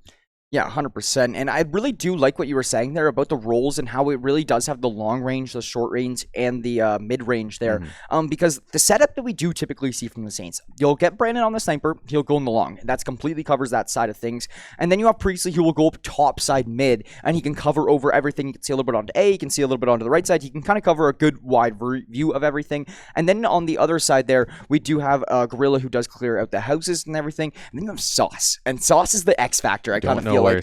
Yeah, 100%. And I really do like what you were saying there about the roles and how it really does have the long range, the short range, and the mid range there. Because the setup that we do typically see from the Saints, you'll get Brandon on the sniper, he'll go in the long. That's completely covers that side of things. And then you have Priestley who will go up top side mid, and he can cover over everything. You can see a little bit onto A, you can see a little bit onto the right side. He can kind of cover a good wide view of everything. And then on the other side there, we do have Gorilla who does clear out the houses and everything. And then you have Sauce. And Sauce is the X factor, I kind of feel. Where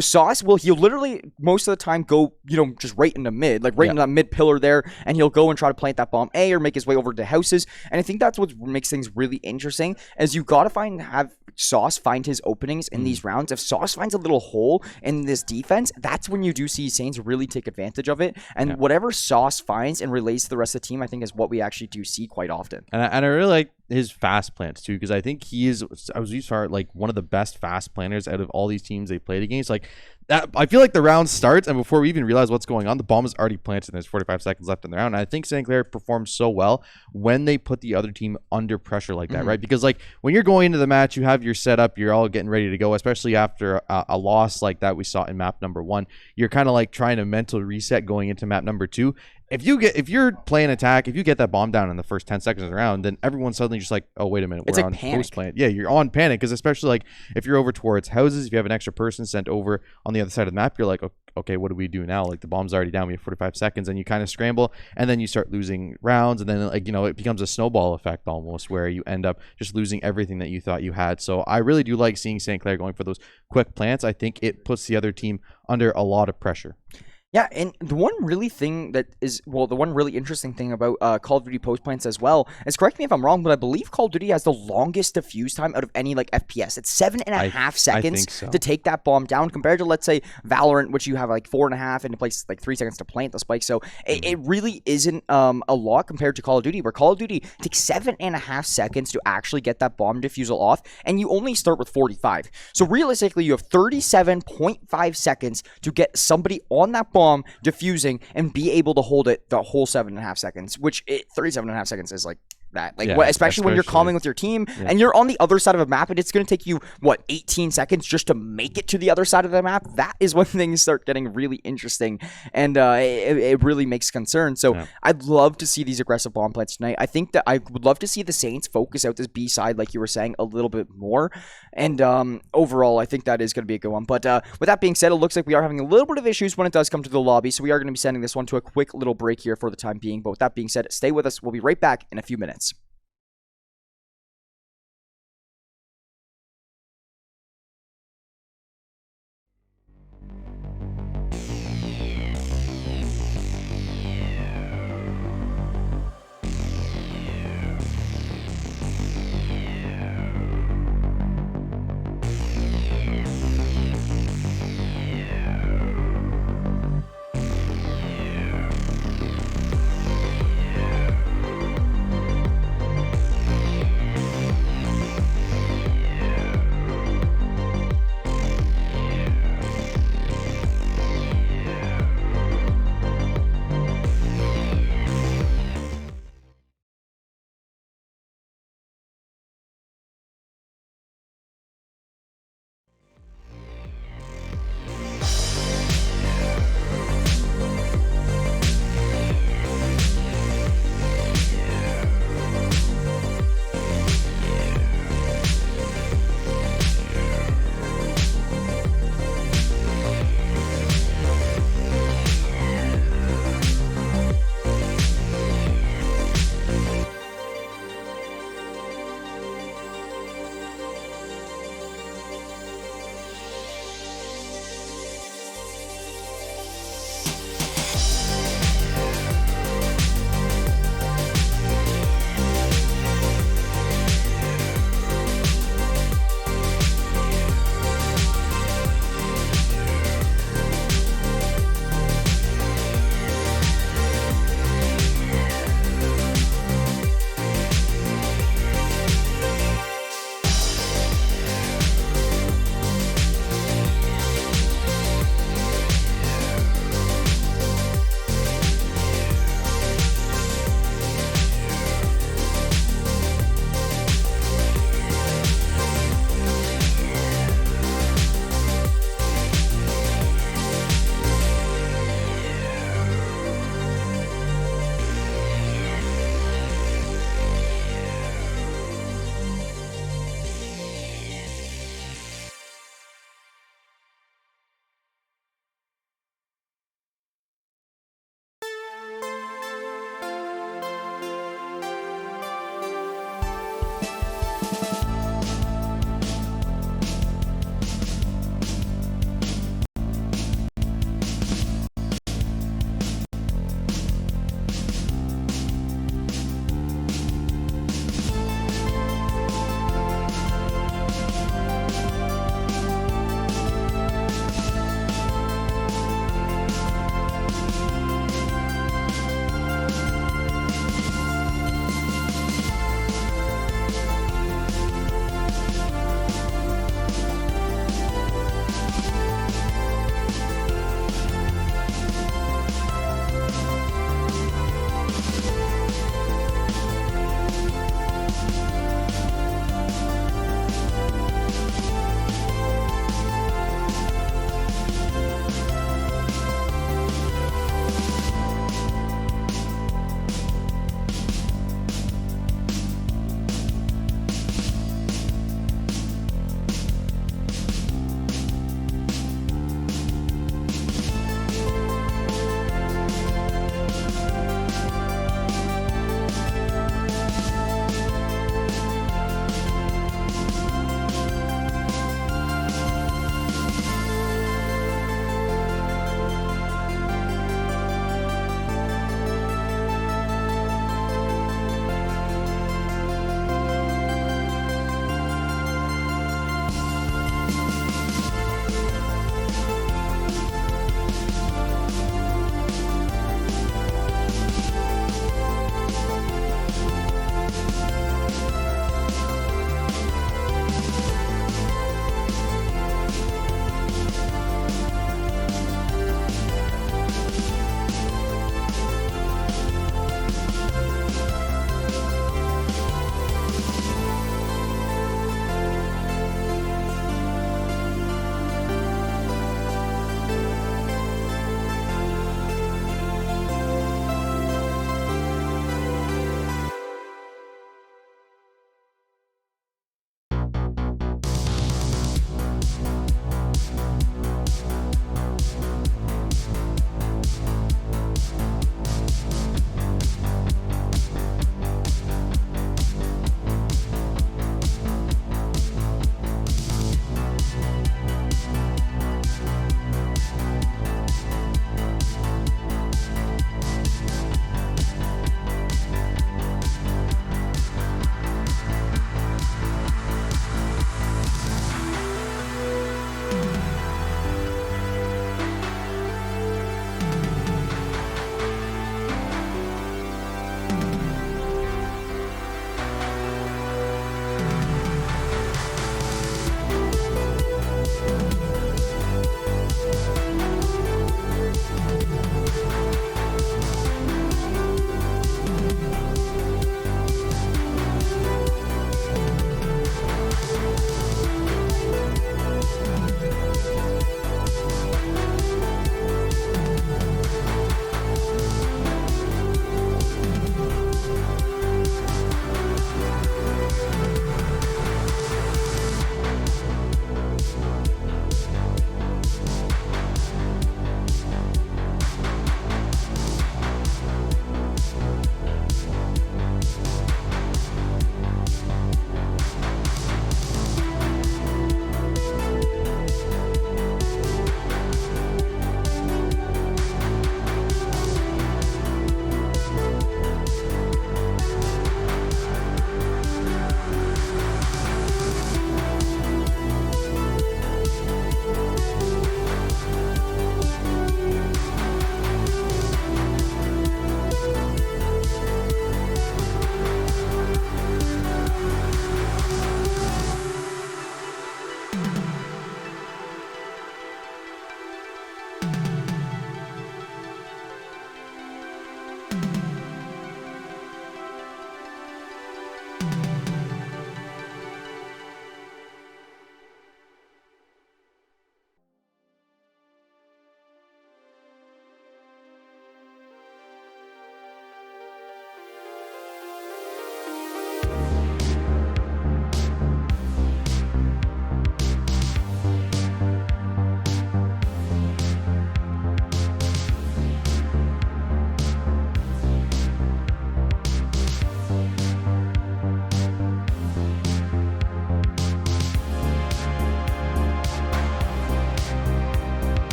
Sauce will, he'll literally most of the time go, just right in the mid, like right in that mid pillar there, and he'll go and try to plant that bomb A or make his way over to houses. And I think that's what makes things really interesting, is you gotta have Sauce find his openings in these rounds. If Sauce finds a little hole in this defense, that's when you do see Saints really take advantage of it. And whatever Sauce finds and relays to the rest of the team, I think is what we actually do see quite often. And I really like his fast plants too, because I think he is, I was used to like one of the best fast planners out of all these teams they played against. Like I feel like the round starts, and before we even realize what's going on, the bomb is already planted and there's 45 seconds left in the round. And I think St. Clair performed so well when they put the other team under pressure like that, right? Because like when you're going into the match, you have your setup, you're all getting ready to go, especially after a loss like that we saw in map number 1. You're kind of like trying to mental reset going into map number 2. If you're playing attack, if you get that bomb down in the first 10 seconds of the round, then everyone's suddenly just like, oh, wait a minute, we're on post plant. Yeah, you're on panic, because especially like if you're over towards houses, if you have an extra person sent over on the other side of the map, you're like, okay, what do we do now? Like the bomb's already down, we have 45 seconds, and you kind of scramble, and then you start losing rounds, and then like, you know, it becomes a snowball effect almost, where you end up just losing everything that you thought you had. So I really do like seeing St. Clair going for those quick plants. I think it puts the other team under a lot of pressure. Yeah, and the one really interesting thing about Call of Duty post plants as well is, correct me if I'm wrong, but I believe Call of Duty has the longest diffuse time out of any like FPS. It's 7.5 seconds to take that bomb down, compared to, let's say, Valorant, which you have like 4.5, and it takes like 3 seconds to plant the spike. So it really isn't a lot compared to Call of Duty, where Call of Duty takes 7.5 seconds to actually get that bomb defusal off, and you only start with 45. So realistically, you have 37.5 seconds to get somebody on that bomb diffusing and be able to hold it the whole 7.5 seconds, which 37.5 seconds is like that. Like, especially when you're calming with your team and you're on the other side of a map, and it's going to take you 18 seconds just to make it to the other side of the map. That is when things start getting really interesting, and it really makes concern. So I'd love to see these aggressive bomb plants tonight. I think that I would love to see the Saints focus out this B side, like you were saying, a little bit more. And overall, I think that is going to be a good one. But with that being said, it looks like we are having a little bit of issues when it does come to the lobby, so we are going to be sending this one to a quick little break here for the time being. But with that being said, stay with us. We'll be right back in a few minutes.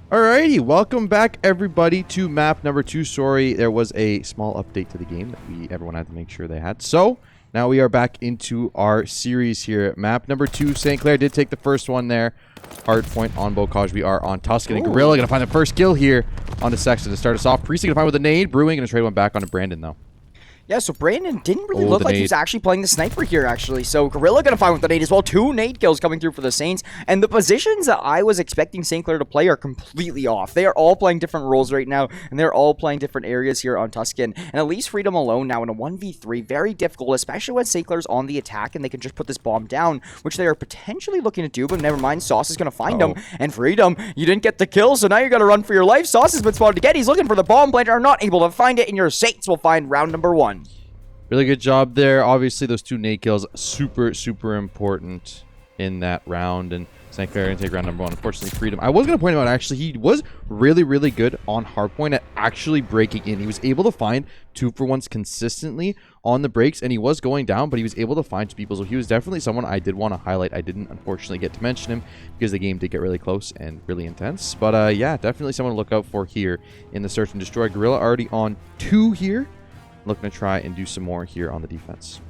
Alrighty, welcome back everybody to map number 2. Sorry, there was a small update to the game that everyone had to make sure they had. So now we are back into our series here. Map number 2, St. Clair did take the first one there. Hard point on CollegeCoD. We are on Tuscan and Gorilla. Gonna find the first kill here on the section to start us off. Priestley gonna find with a nade. Brewing gonna trade one back onto Brandon though. Yeah, so Brandon didn't really look like he was actually playing the sniper here, actually. So Gorilla gonna find with the nade as well. 2 nade kills coming through for the Saints. And the positions that I was expecting St. Clair to play are completely off. They are all playing different roles right now, and they're all playing different areas here on Tuscan. And at least Freedom alone now in a 1v3, very difficult, especially when St. Clair's on the attack and they can just put this bomb down, which they are potentially looking to do, but never mind. Sauce is gonna find him. And Freedom, you didn't get the kill, so now you're gonna run for your life. Sauce has been spotted again. He's looking for the bomb planter, are not able to find it, and your Saints will find round number 1. Really good job there. Obviously, those 2 nade kills, super important in that round. And St. Clair going to take round number 1. Unfortunately, Freedom. I was going to point out, actually, he was really good on hardpoint at actually breaking in. He was able to find 2-for-1s consistently on the breaks, and he was going down, but he was able to find 2 people. So he was definitely someone I did want to highlight. I didn't, unfortunately, get to mention him because the game did get really close and really intense. But, yeah, definitely someone to look out for here in the Search and Destroy. Gorilla already on 2 here. Looking to try and do some more here on the defense.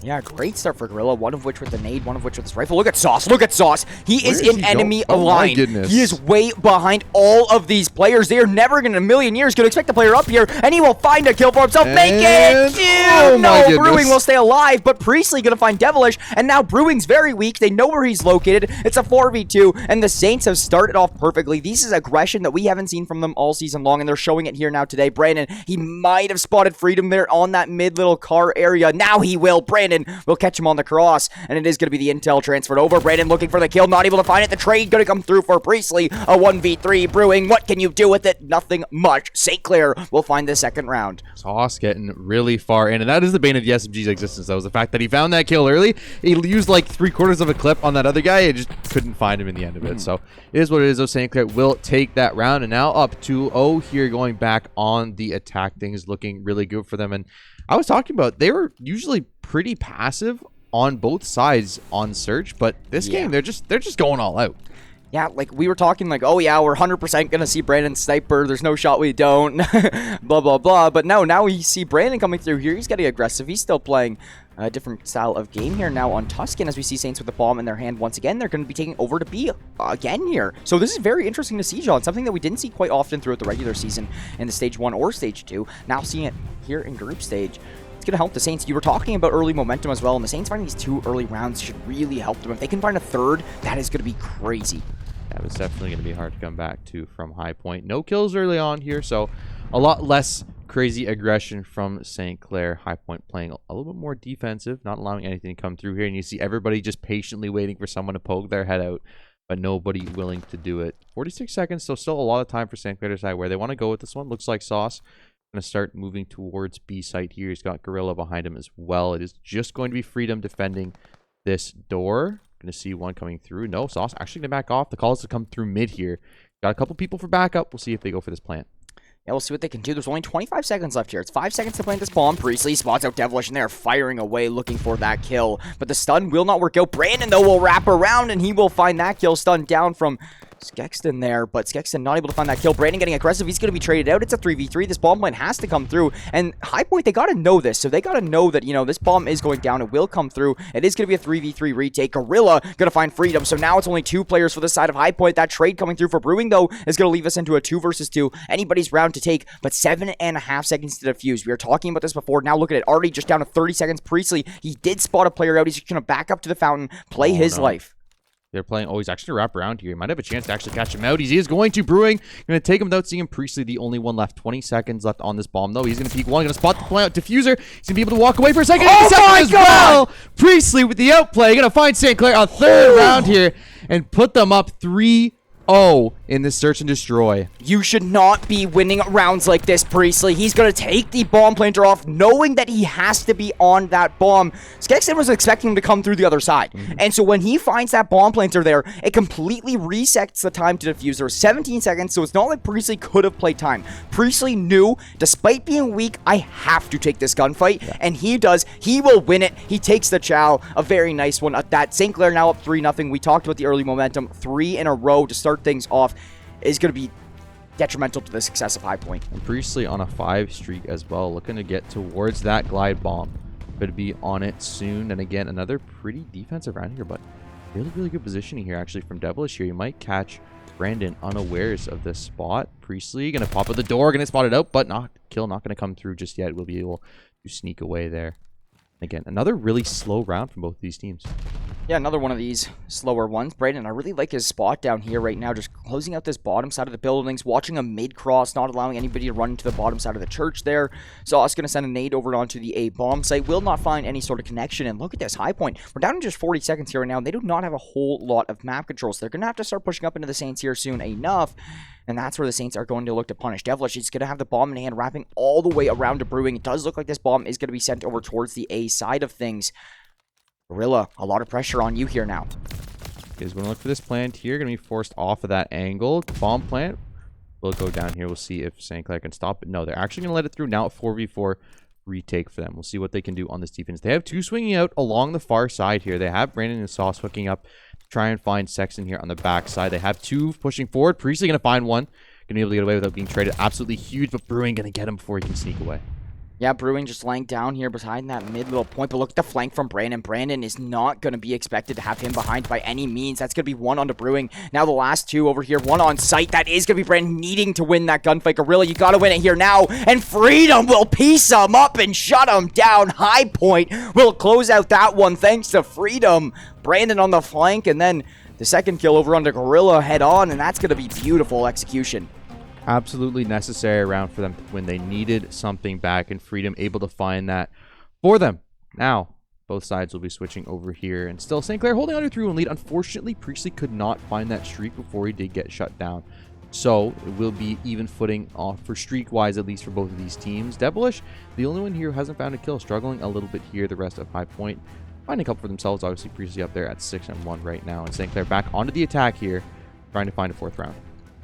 Yeah, great start for Gorilla. One of which with the nade, one of which with his rifle. Look at Sauce. Look at Sauce. He is in enemy line. Oh my goodness. He is way behind all of these players. They are never in a million years going to expect the player up here, and he will find a kill for himself. Make it! Oh no, Brewing will stay alive, but Priestley going to find Devilish, and now Brewing's very weak. They know where he's located. It's a 4v2, and the Saints have started off perfectly. This is aggression that we haven't seen from them all season long, and they're showing it here now today. Brandon, he might have spotted Freedom there on that mid little car area. Now he will. Brandon will catch him on the cross, and it is going to be the intel transferred over. Brandon looking for the kill, not able to find it. The trade going to come through for Priestley. A 1v3. Brewing, what can you do with it? Nothing much. St. Clair will find the second round. Sauce getting really far in, and that is the bane of the SMG's existence, though, is the fact that he found that kill early. He used like 3/4 of a clip on that other guy, and just couldn't find him in the end of it. So it is what it is, though. St. Clair will take that round, and now up 2-0 here, going back on the attack. Things looking really good for them. And I was talking about, they were usually pretty passive on both sides on Search, but this game they're just going all out. Yeah, like we were talking like, oh yeah, we're 100% gonna see Brandon sniper. There's no shot we don't. Blah blah blah. But no, now we see Brandon coming through here. He's getting aggressive. He's still playing a different style of game here now on Tuscan, as we see Saints with the bomb in their hand once again. They're going to be taking over to B again here. So this is very interesting to see, John. Something that we didn't see quite often throughout the regular season in the Stage 1 or Stage 2. Now seeing it here in Group Stage. It's going to help the Saints. You were talking about early momentum as well, and the Saints finding these 2 early rounds should really help them. If they can find a third, that is going to be crazy. Yeah, it's definitely going to be hard to come back to from high point. No kills early on here, so a lot less crazy aggression from St. Clair. High point playing a little bit more defensive, not allowing anything to come through here, and you see everybody just patiently waiting for someone to poke their head out, but nobody willing to do it. 46 seconds, so still a lot of time for St. Clair to decide where they want to go with this one. Looks like Sauce going to start moving towards B site here. He's got Gorilla behind him as well. It is just going to be Freedom defending this door. Going to see one coming through. No, Sauce actually going to back off. The call is to come through mid here. Got a couple people for backup. We'll see if they go for this plant. Yeah, we'll see what they can do. There's only 25 seconds left here. It's 5 seconds to plant this bomb. Priestley spots out Devilish, and they're firing away looking for that kill. But the stun will not work out. Brandon, though, will wrap around, and he will find that kill. Stun down from Skexton there, but Skexton not able to find that kill. Brandon getting aggressive. He's going to be traded out. It's a 3v3. This bomb plant has to come through, and High Point, they got to know this. So they got to know that, you know, this bomb is going down. It will come through. It is going to be a 3v3 retake. Gorilla going to find Freedom. So now it's only 2 players for the side of High Point. That trade coming through for Brewing, though, is going to leave us into a 2 versus 2. Anybody's round to take, but 7.5 seconds to defuse. We were talking about this before. Now look at it. Already just down to 30 seconds. Priestley, he did spot a player out. He's just going to back up to the fountain, play his life. They're playing. Oh, he's actually going to wrap around here. He might have a chance to actually catch him out. He is going to. Brewing. Going to take him without seeing him. Priestley, the only one left. 20 seconds left on this bomb, though. He's going to peek one. Going to spot the plant diffuser. He's going to be able to walk away for a second. Oh my God! Well. Priestley with the outplay. Going to find St. Clair on 3rd round here and put them up 3-0 in this search and destroy. You should not be winning rounds like this, Priestley. He's going to take the bomb planter off, knowing that he has to be on that bomb. Skexton was expecting him to come through the other side. And so when he finds that bomb planter there, it completely resets the time to defuse. There was 17 seconds, so it's not like Priestley could have played time. Priestley knew, despite being weak, I have to take this gunfight. And he does. He will win it. He takes the chow. A very nice one at that. St. Clair now up 3-0. We talked about the early momentum. 3 in a row to start things off. is going to be detrimental to the success of High Point. And Priestley on a 5 streak as well, looking to get towards that glide bomb. Could be on it soon. And again, another pretty defensive round here, but really, really good positioning here actually from Devilish here. You might catch Brandon unawares of this spot. Priestley going to pop at the door, going to spot it out, but not going to come through just yet. We'll be able to sneak away there. Again, another really slow round from both of these teams. Yeah, another one of these slower ones. Brayden, I really like his spot down here right now, just closing out this bottom side of the buildings, watching a mid-cross, not allowing anybody to run into the bottom side of the church there. Sauce going to send a nade over onto the A bomb site, will not find any sort of connection, and look at this High Point. We're down to just 40 seconds here right now, and they do not have a whole lot of map controls. They're going to have to start pushing up into the Saints here soon enough, and that's where the Saints are going to look to punish Devilish. He's going to have the bomb in hand, wrapping all the way around to Brewing. It does look like this bomb is going to be sent over towards the A side of things. Gorilla, a lot of pressure on you here now. Is going to look for this plant here. Going to be forced off of that angle. Bomb plant will go down here. We'll see if St. Clair can stop it. No, they're actually going to let it through. Now 4v4 retake for them. We'll see what they can do on this defense. They have 2 swinging out along the far side here. They have Brandon and Sauce hooking up to try and find Sexton here on the back side. They have 2 pushing forward. Priestley going to find one. Going to be able to get away without being traded. Absolutely huge, but Brewing going to get him before he can sneak away. Yeah, Brewing just laying down here behind that mid little point, but look at the flank from Brandon. Brandon is not going to be expected to have him behind by any means. That's going to be 1 onto Brewing. Now the last 2 over here, 1 on site. That is going to be Brandon needing to win that gunfight. Gorilla, you got to win it here now, and Freedom will piece him up and shut him down. High Point will close out that one thanks to Freedom. Brandon on the flank, and then the second kill over onto Gorilla head on, and that's going to be beautiful execution. Absolutely necessary round for them when they needed something back, and Freedom able to find that for them. Now, both sides will be switching over here, and still St. Clair holding on to 3-1 lead. Unfortunately, Priestley could not find that streak before he did get shut down. So, it will be even footing off for streak-wise, at least for both of these teams. Devilish, the only one here who hasn't found a kill, struggling a little bit here. The rest of High Point finding a couple for themselves. Obviously, Priestley up there at 6-1 right now, and St. Clair back onto the attack here, trying to find a 4th round.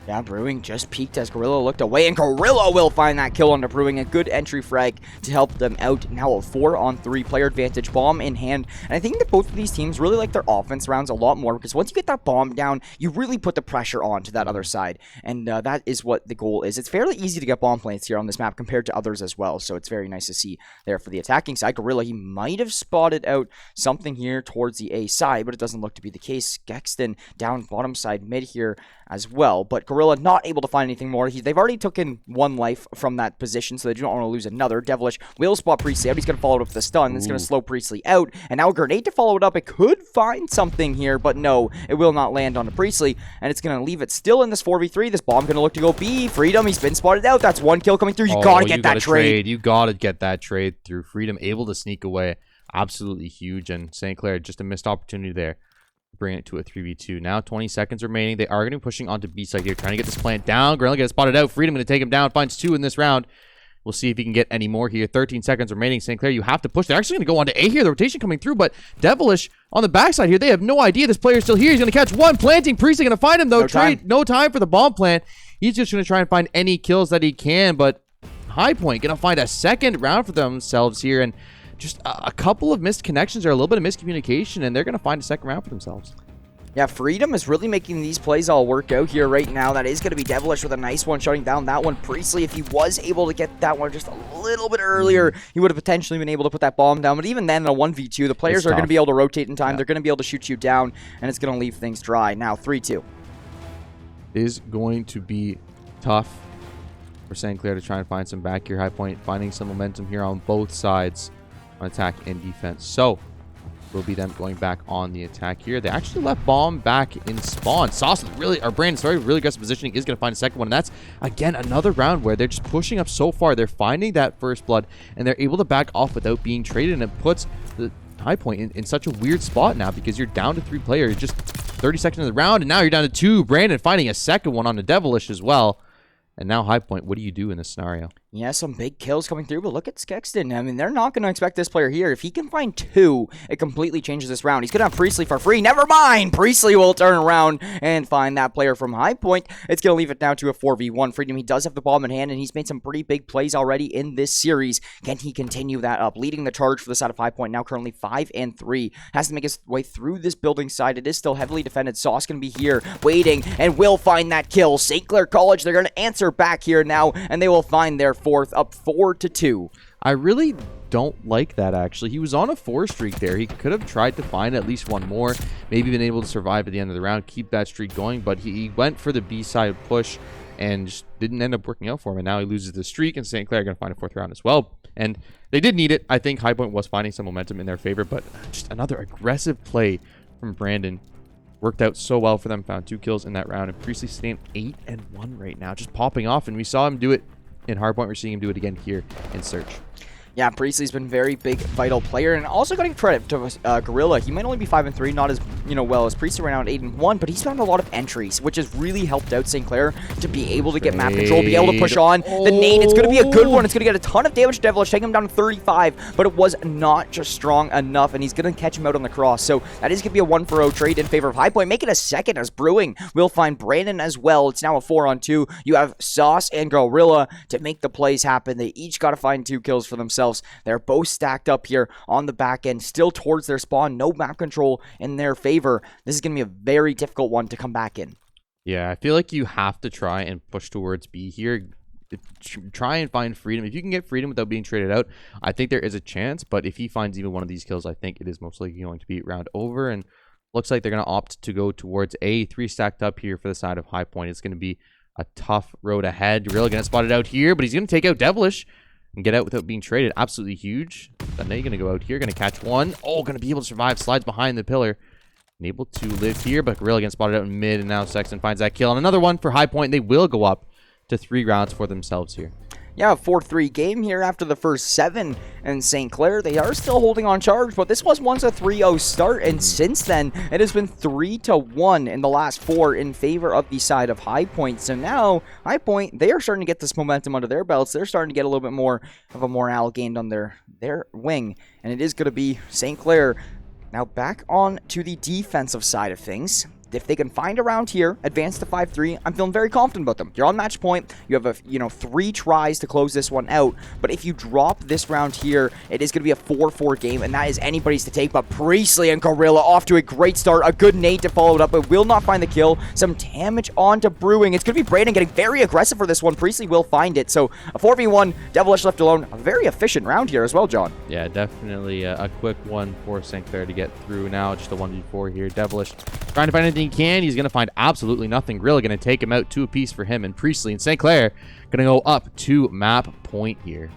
Yeah, Brewing just peeked as Gorilla looked away, and Gorilla will find that kill onto Brewing. A good entry frag to help them out. Now a 4-on-3 player advantage, bomb in hand. And I think that both of these teams really like their offense rounds a lot more, because once you get that bomb down, you really put the pressure on to that other side. And that is what the goal is. It's fairly easy to get bomb plants here on this map compared to others as well, so it's very nice to see there for the attacking side. Gorilla, he might have spotted out something here towards the A side, but it doesn't look to be the case. Gexton down bottom side mid here as well, but Gorilla not able to find anything more. They've already taken 1 life from that position, so they do not want to lose another. Devilish will spot Priestley out. He's going to follow it up with the stun. It's going to slow Priestley out, and now a grenade to follow it up. It could find something here, but no, it will not land onto Priestley, and it's going to leave it still in this 4v3. This bomb going to look to go B. Freedom, he's been spotted out. That's 1 kill coming through. You got to get that trade. You got to get that trade through. Freedom able to sneak away. Absolutely huge, and St. Clair just a missed opportunity there. Bring it to a 3v2. Now 20 seconds remaining. They are going to be pushing onto B side here, trying to get this plant down. Gorilla gets spotted out. Freedom going to take him down. Finds 2 in this round. We'll see if he can get any more here. 13 seconds remaining. St. Clair, you have to push. They're actually going to go on to A here. The rotation coming through, but Devilish on the backside here. They have no idea this player is still here. He's going to catch 1. Planting. Priestley going to find him, though. No time for the bomb plant. He's just going to try and find any kills that he can, but High Point going to find a 2nd round for themselves here, and just a couple of missed connections or a little bit of miscommunication, and they're going to find a 2nd round for themselves. Yeah, Freedom is really making these plays all work out here right now. That is going to be Devilish with a nice one, shutting down that one. Priestley, if he was able to get that one just a little bit earlier, he would have potentially been able to put that bomb down. But even then, in a 1v2, the players are going to be able to rotate in time. Yeah. They're going to be able to shoot you down, and it's going to leave things dry. Now, 3-2. Is going to be tough for St. Clair to try and find some back here. High Point finding some momentum here on both sides on attack and defense. So, will be them going back on the attack here. They actually left bomb back in spawn. Sauce really, or Brandon, sorry, really aggressive positioning is going to find a 2nd one. And that's, again, another round where they're just pushing up so far. They're finding that first blood, and they're able to back off without being traded. And it puts the High Point in such a weird spot now, because you're down to 3 players, just 30 seconds of the round, and now you're down to 2. Brandon finding a 2nd one on the Devilish as well. And now High Point, what do you do in this scenario? Yeah, some big kills coming through, but look at Skexton. I mean, they're not going to expect this player here. If he can find 2, it completely changes this round. He's going to have Priestley for free. Never mind! Priestley will turn around and find that player from High Point. It's going to leave it now to a 4v1. Freedom, he does have the bomb in hand, and he's made some pretty big plays already in this series. Can he continue that up? Leading the charge for the side of High Point, now currently 5-3. Has to make his way through this building side. It is still heavily defended. Sauce going to be here, waiting, and will find that kill. St. Clair College, they're going to answer back here now, and they will find their 4th, up 4-2. I really don't like that, actually. He was on a 4 streak there. He could have tried to find at least one more, maybe been able to survive at the end of the round, keep that streak going, but he went for the B-side push and just didn't end up working out for him, and now he loses the streak, and St. Clair are going to find a 4th round as well. And they did need it. I think High Point was finding some momentum in their favor, but just another aggressive play from Brandon. Worked out so well for them, found 2 kills in that round, and Priestley staying 8-1 right now, just popping off, and we saw him do it in Hardpoint. We're seeing him do it again here in Search. Yeah, Priestley's been very big, vital player, and also getting credit to Gorilla. He might only be 5-3, not as well as Priestley right now at 8-1, but he's found a lot of entries, which has really helped out St. Clair to be able to get map control, be able to push on. The nade, it's going to be a good one. It's going to get a ton of damage to Devilish, taking him down to 35, but it was not just strong enough, and he's going to catch him out on the cross. So that is going to be a 1-for-0 trade in favor of High Point. Make it a 2nd as Brewing will find Brandon as well. It's now a 4-on-2. You have Sauce and Gorilla to make the plays happen. They each got to find 2 kills for themselves. They're both stacked up here on the back end, still towards their spawn. No map control in their favor. This is going to be a very difficult one to come back in. Yeah, I feel like you have to try and push towards B here. Try and find Freedom. If you can get Freedom without being traded out, I think there is a chance. But if he finds even one of these kills, I think it is most likely going to be round over. And looks like they're going to opt to go towards A. 3 stacked up here for the side of High Point. It's going to be a tough road ahead. Really going to spot it out here, but he's going to take out Devilish and get out without being traded. Absolutely huge. Then they're going to go out here, going to catch one. Oh, going to be able to survive. Slides behind the pillar. And able to live here, but Gorilla getting spotted out in mid, and now Sexton finds that kill. And another one for High Point. They will go up to 3 rounds for themselves here. Yeah, a 4-3 game here after the first 7, and St. Clair, they are still holding on charge, but this was once a 3-0 start, and since then, it has been 3-1 in the last 4 in favor of the side of High Point. So now, High Point, they are starting to get this momentum under their belts. They're starting to get a little bit more of a morale gained on their wing, and it is going to be St. Clair now back on to the defensive side of things. If they can find a round here, advance to 5-3, I'm feeling very confident about them. You're on match point. You have 3 tries to close this one out. But if you drop this round here, it is going to be a 4-4 game, and that is anybody's to take. But Priestley and Gorilla off to a great start. A good nade to follow it up, but will not find the kill. Some damage onto Brewing. It's going to be Brandon getting very aggressive for this one. Priestley will find it. So a 4v1, Devilish left alone. A very efficient round here as well, John. Yeah, definitely a quick one for St. Clair to get through now. Just a 1v4 here. Devilish trying to find anything he can. He's going to find absolutely nothing. Gorilla going to take him out. 2 apiece for him. And Priestley and St. Clair going to go up to map point here.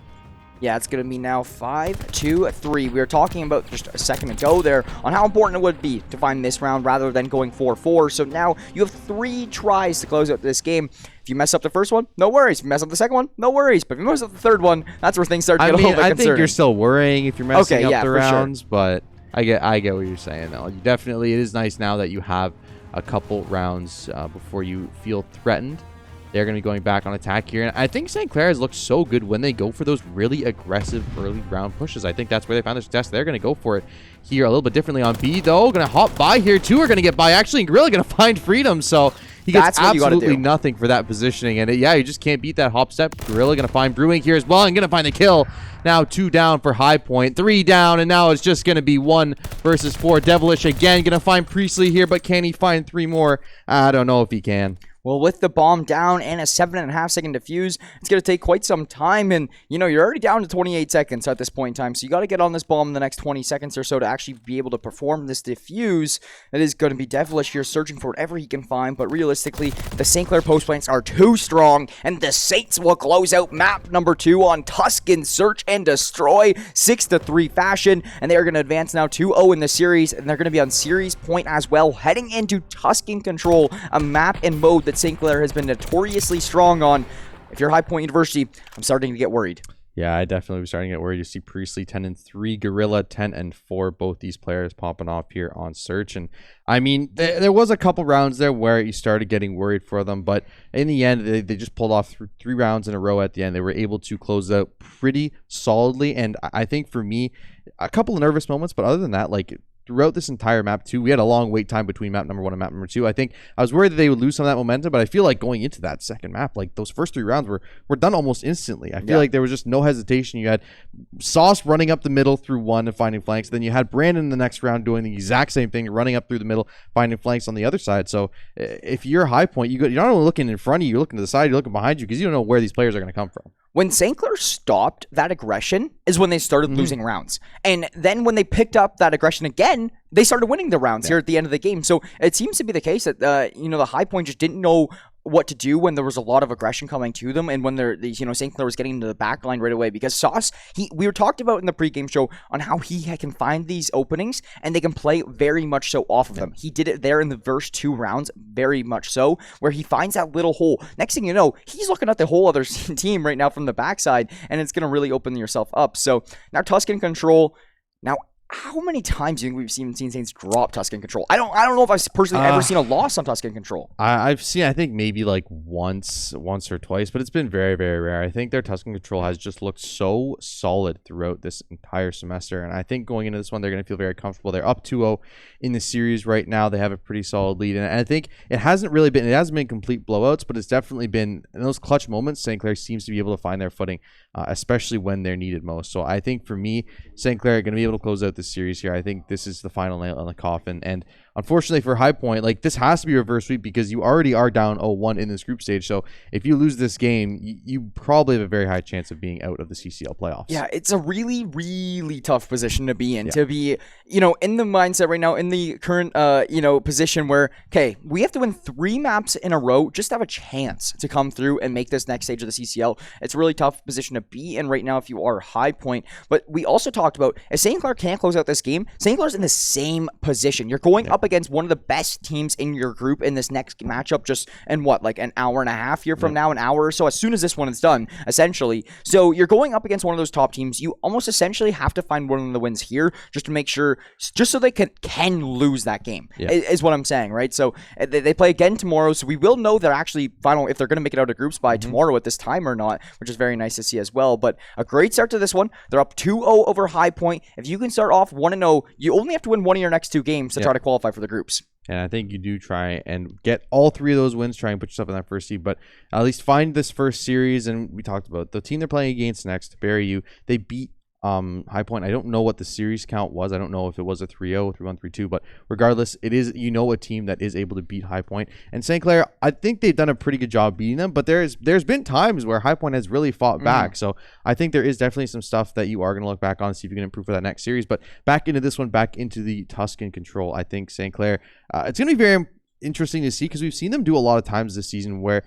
Yeah, it's going to be now 5-2-3. We were talking about just a second ago there on how important it would be to find this round rather than going 4-4. So now you have 3 tries to close out this game. If you mess up the first one, no worries. If you mess up the second one, no worries. But if you mess up the third one, that's where things start to get a little bit concerning. I think you're still worrying if you're messing up the rounds, sure. But I get what you're saying, though. You definitely, it is nice now that you have a couple rounds before you feel threatened. They're going to be going back on attack here. And I think St. Clair has looked so good when they go for those really aggressive early round pushes. I think that's where they found their success. They're going to go for it here a little bit differently on B, though. Going to hop by here. 2 are going to get by. Actually, Gorilla going to find Freedom. So he gets absolutely nothing for that positioning. And you just can't beat that hop step. Gorilla going to find Brewing here as well and going to find the kill. Now 2 down for High Point. 3 down, and now it's just going to be 1 versus 4. Devilish again going to find Priestley here, but can he find 3 more? I don't know if he can. Well, with the bomb down and a 7.5 second defuse, it's going to take quite some time. And, you're already down to 28 seconds at this point in time. So you got to get on this bomb in the next 20 seconds or so to actually be able to perform this defuse. It is going to be Devilish here searching for whatever he can find. But realistically, the St. Clair post plants are too strong. And the Saints will close out map number 2 on Tuscan Search and Destroy 6-3 fashion. And they are going to advance now 2-0 in the series. And they're going to be on series point as well, heading into Tuscan Control, a map and mode that St. Clair has been notoriously strong on. If you're High Point University, I'm starting to get worried. Yeah, I definitely was starting to get worried. You see Priestley 10-3, Gorilla 10-4, both these players popping off here on Search. And I mean, there was a couple rounds there where you started getting worried for them, but in the end, they just pulled off 3 rounds in a row at the end. They were able to close out pretty solidly. And I think for me, a couple of nervous moments, but other than that, like, throughout this entire map 2, we had a long wait time between map number 1 and map number 2. I think I was worried that they would lose some of that momentum, but I feel like going into that second map, like those first 3 rounds were done almost instantly. I feel like there was just no hesitation. You had Sauce running up the middle through 1 and finding flanks. Then you had Brandon in the next round doing the exact same thing, running up through the middle, finding flanks on the other side. So if you're high point, you're not only looking in front of you, you're looking to the side, you're looking behind you, because you don't know where these players are going to come from. When St. Clair stopped that aggression is when they started losing rounds. And then when they picked up that aggression again, they started winning the rounds here at the end of the game. So it seems to be the case that, the high point just didn't know what to do when there was a lot of aggression coming to them, and when St. Clair was getting into the back line right away, because Sauce, we were talked about in the pregame show on how he can find these openings and they can play very much so off of them. He did it there in the first 2 rounds, very much so, where he finds that little hole. Next thing you know, he's looking at the whole other team right now from the backside, and it's going to really open yourself up. So now Tuscan control. Now, how many times do you think we've seen Saints drop Tuscan control? I don't know if I've personally ever seen a loss on Tuscan control. I've seen, I think maybe like once or twice, but it's been very, very rare. I think their Tuscan control has just looked so solid throughout this entire semester, and I think going into this one, they're going to feel very comfortable. They're up 2-0 in the series right now. They have a pretty solid lead, and I think it hasn't been complete blowouts, but it's definitely been in those clutch moments. St. Clair seems to be able to find their footing, especially when they're needed most. So I think for me, St. Clair are going to be able to close out the series here. I think this is the final nail in the coffin, and unfortunately for High Point, like, this has to be reverse sweep because you already are down 0-1 in this group stage. So if you lose this game, you probably have a very high chance of being out of the CCL playoffs. Yeah, it's a really, really tough position to be in. To be, in the mindset right now, in the current, position where, okay, we have to win 3 maps in a row just to have a chance to come through and make this next stage of the CCL. It's a really tough position to be in right now if you are High Point. But we also talked about, if St. Clair can't close out this game, St. Clair's in the same position. You're going up against one of the best teams in your group in this next matchup just in like an hour and a half here from now, an hour or so, as soon as this one is done, essentially. So you're going up against one of those top teams. You almost essentially have to find one of the wins here just to make sure, just so they can lose that game, is what I'm saying, right? So they play again tomorrow, so we will know they're actually final, if they're going to make it out of groups by tomorrow at this time or not, which is very nice to see as well. But a great start to this one. They're up 2-0 over High Point. If you can start off 1-0, you only have to win one of your next 2 games to try to qualify for the groups. And I think you do try and get all 3 of those wins, try and put yourself in that first seed, but at least find this first series. And we talked about the team they're playing against next, Barry U. They beat High Point. I don't know what the series count was. I don't know if it was a 3-0, 3-1, 3-2, but regardless, it is, a team that is able to beat High Point. And St. Clair, I think they've done a pretty good job beating them, but there's been times where High Point has really fought back. So I think there is definitely some stuff that you are going to look back on and see if you can improve for that next series. But back into this one, back into the Tuscan control, I think St. Clair, it's going to be very interesting to see, because we've seen them do a lot of times this season where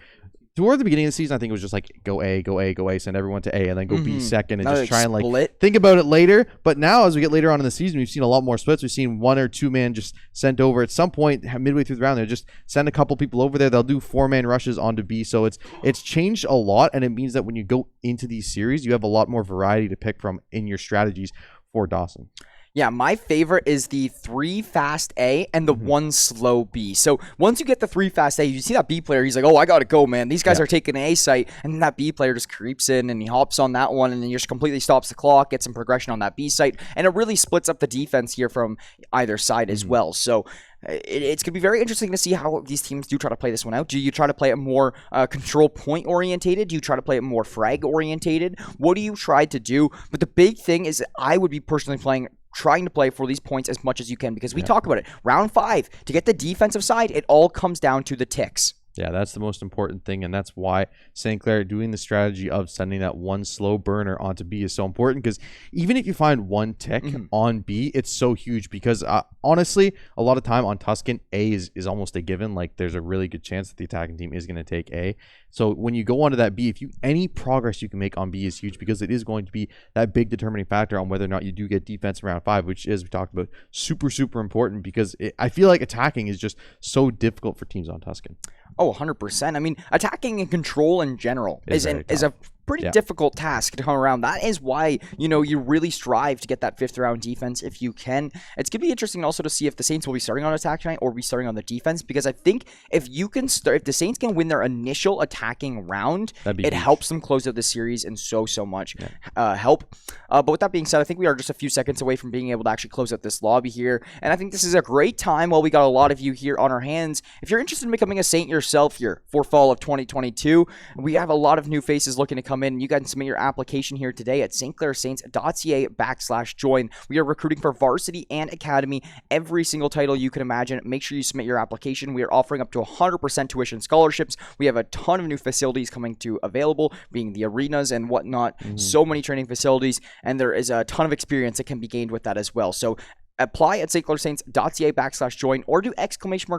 toward the beginning of the season, I think it was just like go A, go A, go A, send everyone to A, and then go B second, and just try and like think about it later. But now, as we get later on in the season, we've seen a lot more splits. We've seen 1 or 2 man just sent over at some point midway through the round. They'll just send a couple people over there. They'll do 4-man rushes onto B. So it's changed a lot, and it means that when you go into these series, you have a lot more variety to pick from in your strategies for Dawson. Yeah, my favorite is the 3 fast A and the 1 slow B. So once you get the 3 fast A, you see that B player, he's like, oh, I got to go, man. These guys are taking an A site. And then that B player just creeps in and he hops on that one and then just completely stops the clock, gets some progression on that B site. And it really splits up the defense here from either side as well. So it's going to be very interesting to see how these teams do try to play this one out. Do you try to play it more control point orientated? Do you try to play it more frag orientated? What do you try to do? But the big thing is I would be personally trying to play for these points as much as you can, because we talk about it. Round 5, to get the defensive side, it all comes down to the ticks. Yeah, that's the most important thing, and that's why St. Clair doing the strategy of sending that 1 slow burner onto B is so important, because even if you find 1 tick on B, it's so huge, because honestly, a lot of time on Tuscan, A is almost a given. Like, there's a really good chance that the attacking team is going to take A. So when you go onto that B, any progress you can make on B is huge, because it is going to be that big determining factor on whether or not you do get defense in round 5, which is, we talked about, super, super important, because I feel like attacking is just so difficult for teams on Tuscan. Oh, 100%. I mean, attacking and control in general is a pretty difficult task to come around. That is why, you know, you really strive to get that 5th round defense if you can. It's going to be interesting also to see if the Saints will be starting on attack tonight or be starting on the defense, because I think if you can start, if the Saints can win their initial attacking round, it helps them close out the series and so much help. But with that being said, I think we are just a few seconds away from being able to actually close out this lobby here, and I think this is a great time while we got a lot of you here on our hands. If you're interested in becoming a Saint yourself here for fall of 2022, we have a lot of new faces looking to come in. You guys submit your application here today at stclairsaints.ca/join. We are recruiting for varsity and academy, every single title you can imagine. Make sure you submit your application. We are offering up to 100% tuition scholarships. We have a ton of new facilities coming to available, being the arenas and whatnot. So many training facilities, and there is a ton of experience that can be gained with that as well. So apply at stclairsaints.ca/join, or do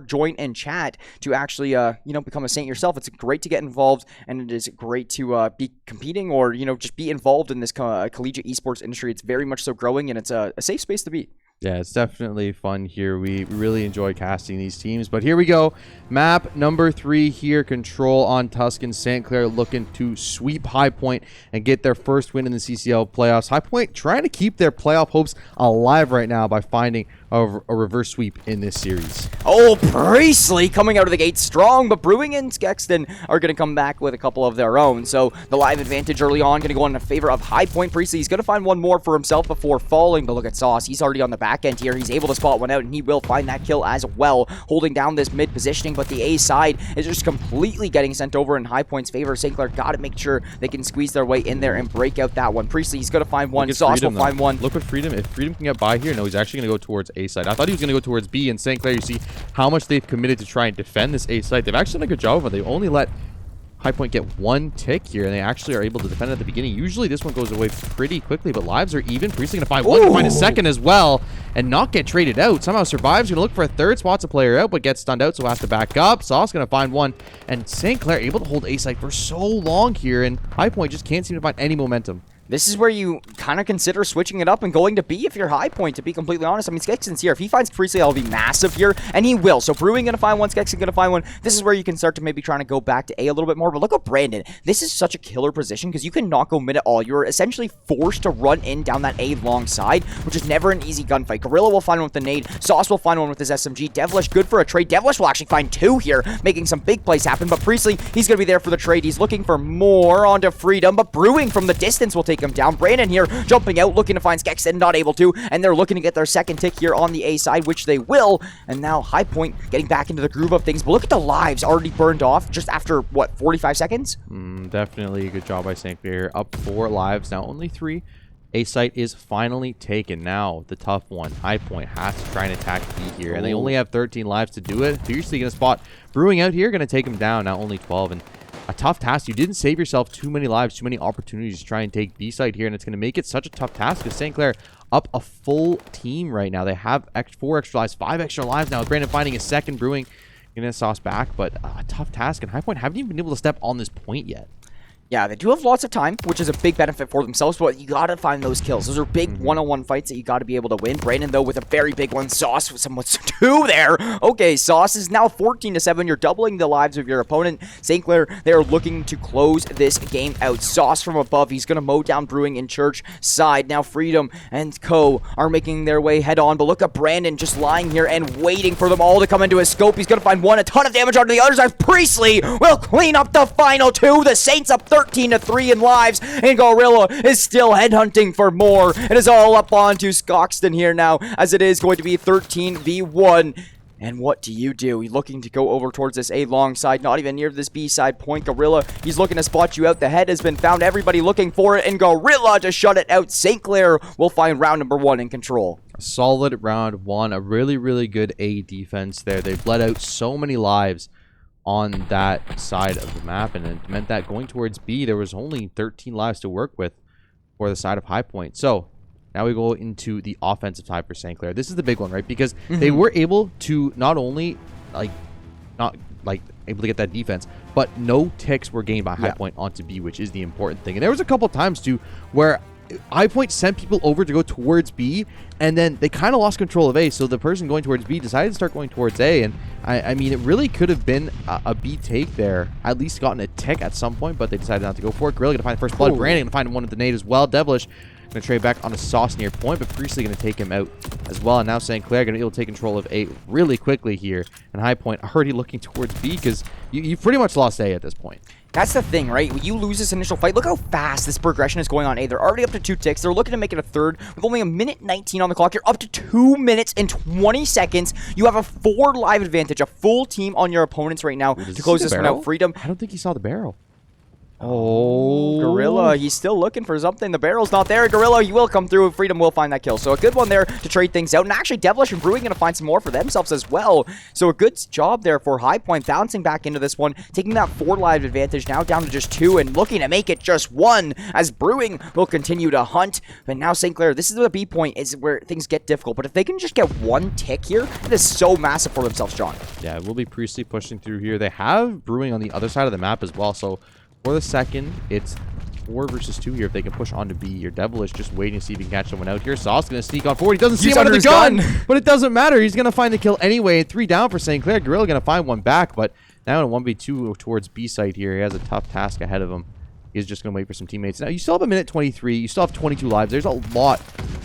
!join in chat to actually, become a Saint yourself. It's great to get involved, and it is great to be competing or, just be involved in this collegiate esports industry. It's very much so growing, and it's a safe space to be. Yeah, it's definitely fun here. We really enjoy casting these teams. But here we go. Map number 3 here. Control on Tuscan. St. Clair looking to sweep High Point and get their first win in the CCL playoffs. High Point trying to keep their playoff hopes alive right now by finding a reverse sweep in this series. Oh, Priestley coming out of the gate strong, but Brewing and Skexton are going to come back with a couple of their own. So the live advantage early on going to go in favor of High Point. Priestley, he's going to find one more for himself before falling, but look at Sauce. He's already on the back end here. He's able to spot one out, and he will find that kill as well, holding down this mid positioning, but the A side is just completely getting sent over in High Point's favor. St. Clair got to make sure they can squeeze their way in there and break out that one. Priestley, he's going to find one. Sauce will find one. Look at Freedom. If Freedom can get by here, no, he's actually going to go towards A side. I thought he was going to go towards B, and St. Clair, you see how much they've committed to try and defend this A side. They've actually done a good job of it. They only let High Point get one tick here, and they actually are able to defend at the beginning. Usually this one goes away pretty quickly, but lives are even. Priestley gonna find one, find a second as well, and not get traded out. Somehow survives, gonna look for a third, spots a player out, but gets stunned out, so has to back up. Sauce gonna find one, and St. Clair able to hold A side for so long here, and High Point just can't seem to find any momentum. This is where you kind of consider switching it up and going to B if you're High Point, to be completely honest. I mean, Skexton's here. If he finds Priestley, that'll be massive here, and he will. So Brewing going to find one, Skexton going to find one. This is where you can start to maybe trying to go back to A a little bit more. But look at Brandon. This is such a killer position because you cannot go mid at all. You're essentially forced to run in down that A long side, which is never an easy gunfight. Gorilla will find one with the nade. Sauce will find one with his SMG. Devilish, good for a trade. Devilish will actually find two here, making some big plays happen. But Priestley, he's going to be there for the trade. He's looking for more onto Freedom, but Brewing from the distance will take him down. Brandon here jumping out, looking to find Skexton, not able to, and they're looking to get their second tick here on the A side, which they will, and now High Point getting back into the groove of things. But look at the lives already burned off just after, what, 45 seconds? Definitely a good job by St. Clair. Up 4 lives, now only 3. A site is finally taken. Now, the tough one. High Point has to try and attack B here, and they only have 13 lives to do it. Fiercely going to spot Brewing out here, going to take him down, now only 12, and a tough task. You didn't save yourself too many lives, too many opportunities to try and take B side here, and it's going to make it such a tough task because St. Clair up a full team right now. They have 4 extra lives, 5 extra lives now. Brandon finding a second. Brewing getting a sauce back, but a tough task, and High Point haven't even been able to step on this point yet. Yeah, they do have lots of time, which is a big benefit for themselves, but you gotta find those kills. Those are big one-on-one fights that you gotta be able to win. Brandon, though, with a very big one. Sauce with somewhat 2 there. Okay, Sauce is now 14-7. You're doubling the lives of your opponent. St. Clair, they are looking to close this game out. Sauce from above. He's gonna mow down Brewing in church side. Now Freedom and Co. are making their way head-on, but look at Brandon just lying here and waiting for them all to come into his scope. He's gonna find one. A ton of damage onto the other side. Priestley will clean up the final 2. The Saints up 13-3 in lives, and Gorilla is still headhunting for more. It is all up onto Skexton here now, as it is going to be 13v1. And what do? You're looking to go over towards this A long side, not even near this B side point. Gorilla, he's looking to spot you out. The head has been found. Everybody looking for it, and Gorilla to shut it out. St. Clair will find round number 1 in control. A solid round 1, a really, really good A defense there. They bled out so many lives on that side of the map, and it meant that going towards B, there was only 13 lives to work with for the side of High Point. So now we go into the offensive side for St. Clair. This is the big one, right? Because they were able to not only able to get that defense, but no ticks were gained by High Point onto B, which is the important thing. And there was a couple times too where High Point sent people over to go towards B, and then they kind of lost control of A. So the person going towards B decided to start going towards A, and I mean, it really could have been a B take there. At least gotten a tick at some point, but they decided not to go for it. Gorilla gonna find the first blood. Brandon gonna find one with the nade as well. Devilish gonna trade back on a Sauce near point, but Priestley gonna take him out as well. And now St. Clair gonna be able to take control of A really quickly here. And High Point already looking towards B because you've pretty much lost A at this point. That's the thing, right? When you lose this initial fight, look how fast this progression is going on A. They're already up to 2 ticks. They're looking to make it a third with only 1:19 on the clock. You're up to 2 minutes and 20 seconds. You have a 4 live advantage, a full team on your opponents right now to close this one out. Freedom. I don't think he saw the barrel. Oh, Gorilla, he's still looking for something. The barrel's not there. Gorilla, you will come through. Freedom will find that kill. So a good one there to trade things out. And actually, Devilish and Brewing going to find some more for themselves as well. So a good job there for High Point, bouncing back into this one, taking that 4 live advantage now down to just 2 and looking to make it just 1 as Brewing will continue to hunt. But now St. Clair, this is the B point, is where things get difficult. But if they can just get 1 tick here, it is so massive for themselves, John. Yeah, it will be Priestley pushing through here. They have Brewing on the other side of the map as well. So for the second, it's 4 versus 2 here. If they can push on to B, your Devilish just waiting to see if he can catch someone out here. Sauce going to sneak on forward. He doesn't see him under the gun, but it doesn't matter. He's going to find the kill anyway. 3 down for St. Clair. Gorilla going to find 1 back, but now in a 1v2 towards B site here, he has a tough task ahead of him. He's just going to wait for some teammates. Now, you still have 1:23. You still have 22 lives. There's a lot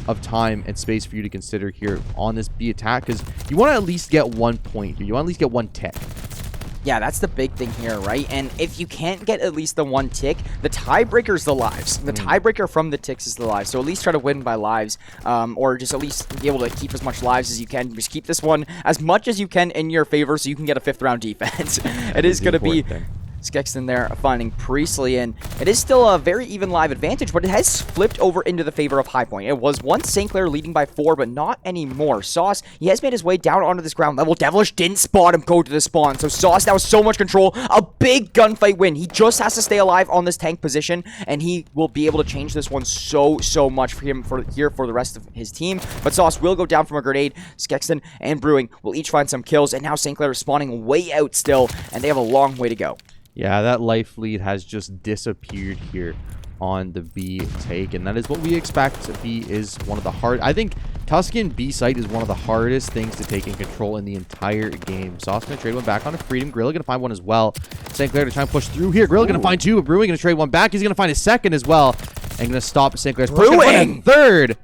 of time and space for you to consider here on this B attack because you want to at least get 1 point here. You want to at least get 1 tick. Yeah, that's the big thing here, right? And if you can't get at least the 1 tick, the tiebreaker is the lives. The tiebreaker from the ticks is the lives. So at least try to win by lives, or just at least be able to keep as much lives as you can. Just keep this one as much as you can in your favor so you can get a 5th round defense. It is going to be Skexton there finding Priestley, and it is still a very even live advantage, but it has flipped over into the favor of High Point. It was once St. Clair leading by 4, but not anymore. Sauce, he has made his way down onto this ground level. Devilish didn't spot him go to the spawn, so Sauce now has so much control. A big gunfight win. He just has to stay alive on this tank position, and he will be able to change this one so much for him for the rest of his team. But Sauce will go down from a grenade. Skexton and Brewing will each find some kills, and now St. Clair is spawning way out still, and they have a long way to go. Yeah, that life lead has just disappeared here on the B take, and that is what we expect. B is one of the I think Tuscan B site is one of the hardest things to take in control in the entire game. Sauce going to trade 1 back onto Freedom. Gorilla going to find 1 as well. St. Clair to try and push through here. Gorilla going to find 2, but Brewing going to trade 1 back. He's going to find a 2nd as well, and going to stop St. Clair's push. Brewing! 3rd!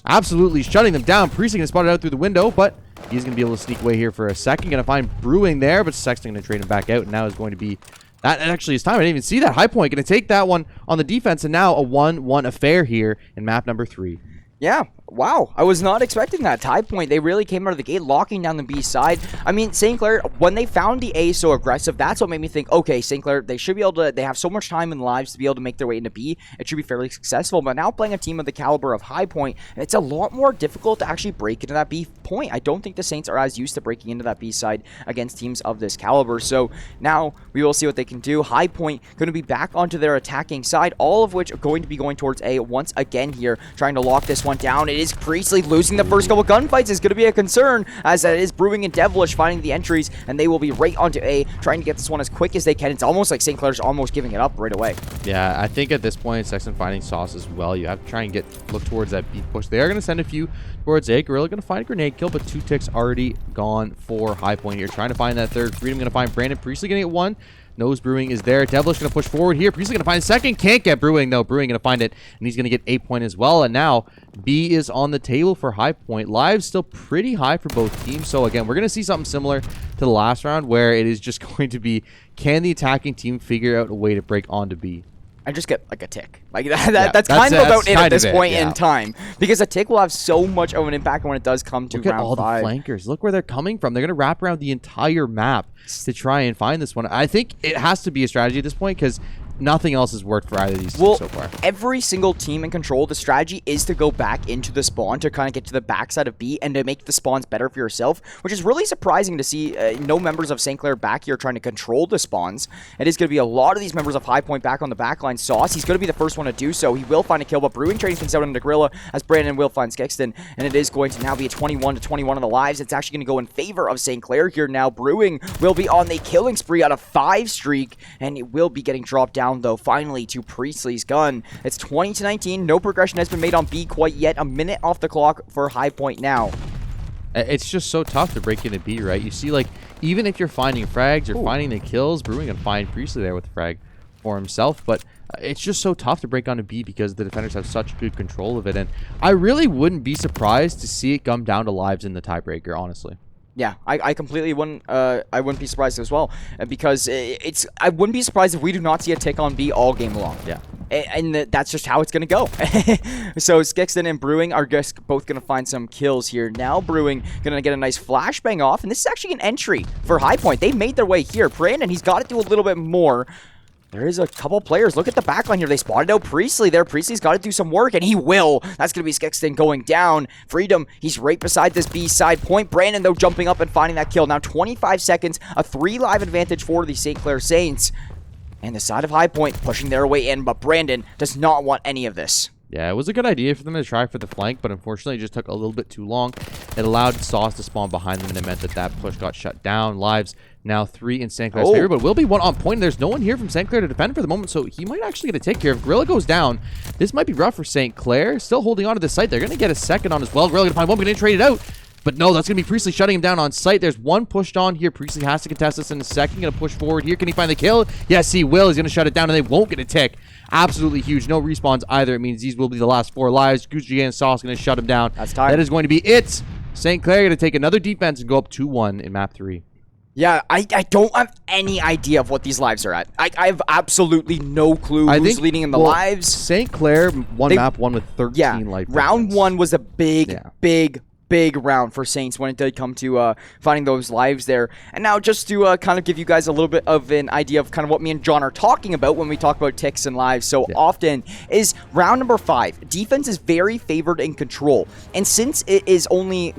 Absolutely shutting them down. Priestley going to spot it out through the window, but he's going to be able to sneak away here for a 2nd. Going to find Brewing there, but Sexton going to trade him back out, and now is going to be... That actually is time. I didn't even see that. High Point going to take that one on the defense, and now a 1-1 affair here in map number 3. Yeah, wow. I was not expecting that. High Point, they really came out of the gate locking down the B side. I mean, St. Clair, when they found the A so aggressive, that's what made me think, okay, St. Clair, they should be able to, they have so much time in lives to be able to make their way into B. It should be fairly successful. But now playing a team of the caliber of High Point, it's a lot more difficult to actually break into that B point. I don't think the Saints are as used to breaking into that B side against teams of this caliber. So now we will see what they can do. High Point going to be back onto their attacking side, all of which are going to be going towards A once again here, trying to lock this one down. It is Priestley losing the first couple gunfights is going to be a concern, as it is Brewing and Devilish finding the entries, and they will be right onto A, trying to get this one as quick as they can. It's almost like St. Clair's almost giving it up right away. Yeah, I think at this point, Sexton finding Sauce as well. You have to try and look towards that B push. They are going to send a few towards A. Gorilla going to find a grenade kill, but 2 ticks already gone for High Point here. Trying to find that 3rd. Freedom going to find Brandon. Priestley going to get 1. Knows Brewing is there. Devilish going to push forward here. Priestley going to find 2nd. Can't get Brewing, though. Brewing going to find it, and he's going to get 8 point as well. And now B is on the table for High Point. Lives still pretty high for both teams. So again, we're going to see something similar to the last round, where it is just going to be, can the attacking team figure out a way to break onto B? And just get like a tick. Like that's kind of about it at this point in time, because a tick will have so much of an impact when it does come to round 5. Look at all the flankers. Look where they're coming from. They're going to wrap around the entire map to try and find this one. I think it has to be a strategy at this point, because nothing else has worked for either of these teams so far. Every single team in control, the strategy is to go back into the spawn to kind of get to the backside of B and to make the spawns better for yourself, which is really surprising to see no members of St. Clair back here trying to control the spawns. It is going to be a lot of these members of High Point back on the backline. Sauce, he's going to be the first one to do so. He will find a kill, but Brewing trading things out into Gorilla as Brandon will find Skexton, and it is going to now be a 21-21 on the lives. It's actually going to go in favor of St. Clair here now. Brewing will be on the killing spree on a 5 streak, and he will be getting dropped down down, though, finally, to Priestley's gun. It's 20-19. No progression has been made on B quite yet. A minute off the clock for High Point now. It's just so tough to break into B, right? You see, like, even if you're finding frags, you're finding the kills, Brewing and find Priestley there with the frag for himself, but it's just so tough to break onto B because the defenders have such good control of it, and I really wouldn't be surprised to see it come down to lives in the tiebreaker, honestly. Yeah, I completely wouldn't. I wouldn't be surprised as well, because I wouldn't be surprised if we do not see a tick on B all game long. Yeah, and that's just how it's gonna go. So Skixton and Brewing are just both gonna find some kills here. Now Brewing gonna get a nice flashbang off, and this is actually an entry for High Point. They made their way here. Brandon, he's got to do a little bit more. There is a couple players. Look at the backline here. They spotted out Priestley there. Priestley's got to do some work, and he will. That's going to be Skixton going down. Freedom, he's right beside this B side point. Brandon, though, jumping up and finding that kill. Now 25 seconds, a 3 live advantage for the St. Clair Saints. And the side of High Point pushing their way in, but Brandon does not want any of this. Yeah, it was a good idea for them to try for the flank, but unfortunately it just took a little bit too long. It allowed Sauce to spawn behind them, and it meant that that push got shut down. Lives now 3 in St. Clair's favor, but will be 1 on point. There's no one here from St. Clair to defend for the moment, so he might actually get a tick here. If Gorilla goes down, this might be rough for St. Clair. Still holding on to the site. They're going to get a second on as well. Gorilla going to find one, but going to trade it out. But no, that's going to be Priestley shutting him down on site. There's one pushed on here. Priestley has to contest this in a second. Going to push forward here. Can he find the kill? Yes, he will. He's going to shut it down, and they won't get a tick. Absolutely huge. No respawns either. It means these will be the last 4 lives. Gucci and Sauce going to shut him down. That's time. That is going to be it. St. Clair going to take another defense and go up 2-1 in map 3. Yeah, I don't have any idea of what these lives are at. I have absolutely no clue who's leading in the lives. St. Clair won map 1 with 13 life. Round 1 was a big round for Saints when it did come to finding those lives there. And now just to kind of give you guys a little bit of an idea of kind of what me and John are talking about when we talk about ticks and lives so often is round number 5. Defense is very favored in control. And since it is only,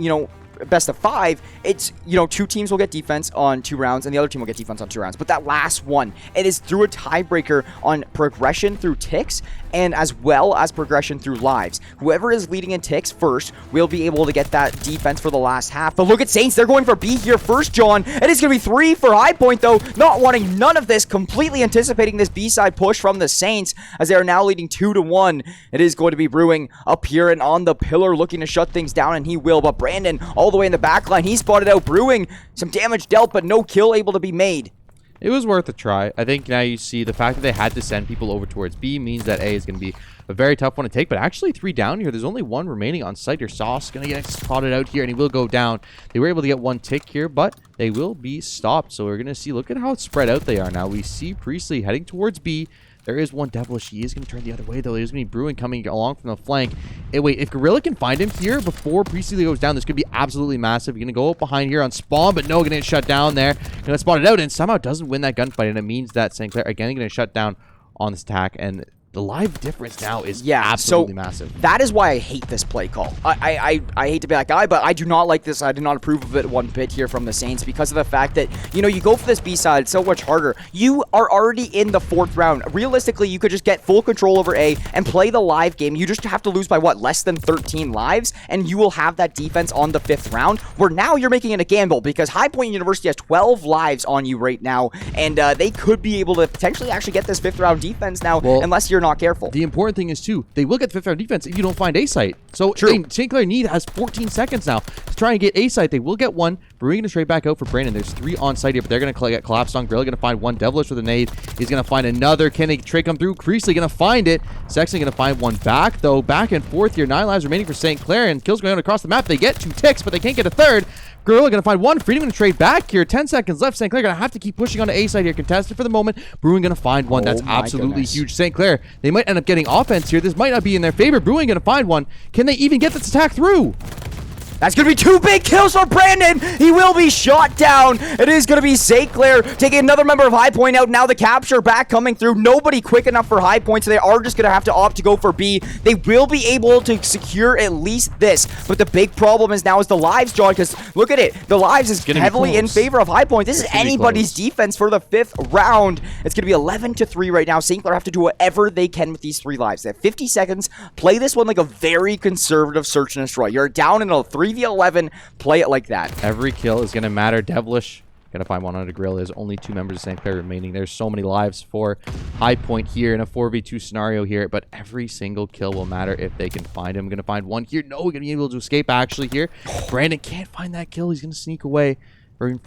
best of 5, it's, 2 teams will get defense on 2 rounds and the other team will get defense on 2 rounds. But that last one, it is through a tiebreaker on progression through ticks and as well as progression through lives. Whoever is leading in ticks first will be able to get that defense for the last half. But look at Saints, they're going for B here first, John. It is going to be 3 for High Point, though, not wanting none of this, completely anticipating this B-side push from the Saints as they are now leading 2-1. It is going to be Brewing up here and on the pillar looking to shut things down, and he will. But Brandon, all the way in the back line, he spotted out Brewing. Some damage dealt, but no kill able to be made. It was worth a try. I think now you see the fact that they had to send people over towards B means that A is going to be a very tough one to take, but actually 3 down here. There's only 1 remaining on site. Your Sauce going to get spotted out here, and he will go down. They were able to get 1 tick here, but they will be stopped. So we're going to see, look at how spread out they are now. We see Priestley heading towards B. There is one Devilish. He is going to turn the other way, though. There's going to be Brewing coming along from the flank. Hey, wait, if Gorilla can find him here before Priestley goes down, this could be absolutely massive. You're going to go up behind here on spawn, but no, going to get shut down there. Going to spot it out, and somehow doesn't win that gunfight, and it means that St. Clair, again, going to shut down on this attack, and the live difference now is absolutely massive. That is why I hate this play call. I hate to be that guy, but I do not like this. I do not approve of it one bit here from the Saints because of the fact that, you go for this B side, it's so much harder. You are already in the 4th round. Realistically, you could just get full control over A and play the live game. You just have to lose by, less than 13 lives, and you will have that defense on the 5th round, where now you're making it a gamble because High Point University has 12 lives on you right now, and they could be able to potentially actually get this 5th round defense now, unless you're not careful. The important thing is, too, they will get the 5th round defense if you don't find A site. So St. Clair has 14 seconds now to try and get A site. They will get 1. Brewing going to straight back out for Brandon. There's 3 on site here, but they're going to get collapsed on. Gorilla going to find 1 Devilish with a nade. He's going to find another. Can they trade come through? Priestley going to find it. Sexton going to find 1 back, though. Back and forth here. 9 lives remaining for St. Clair, and kills going on across the map. They get 2 ticks, but they can't get a 3rd. Gorilla going to find 1. Freedom going to trade back here. 10 seconds left. St. Clair going to have to keep pushing on to A side here. Contested for the moment. Brewing going to find 1. That's absolutely huge. St. Clair, they might end up getting offense here. This might not be in their favor. Brewing going to find 1. Can they even get this attack through? That's going to be 2 big kills for Brandon. He will be shot down. It is going to be St. Clair taking another member of High Point out. Now the capture back coming through. Nobody quick enough for High Point, so they are just going to have to opt to go for B. They will be able to secure at least this, but the big problem is now is the lives, John, because look at it. The lives is heavily in favor of High Point. This is anybody's defense for the 5th round. It's going to be 11-3 right now. St. Clair have to do whatever they can with these 3 lives. They have 50 seconds. Play this one like a very conservative search and destroy. You're down in a 3v11, play it like that. Every kill is going to matter. Devilish Gonna find one on a grill. There's only 2 members of St. Clair remaining. There's so many lives for High Point here in a 4v2 scenario here, but every single kill will matter if they can find him. Gonna find one here. No, gonna be able to escape actually here. Brandon can't find that kill. He's gonna sneak away.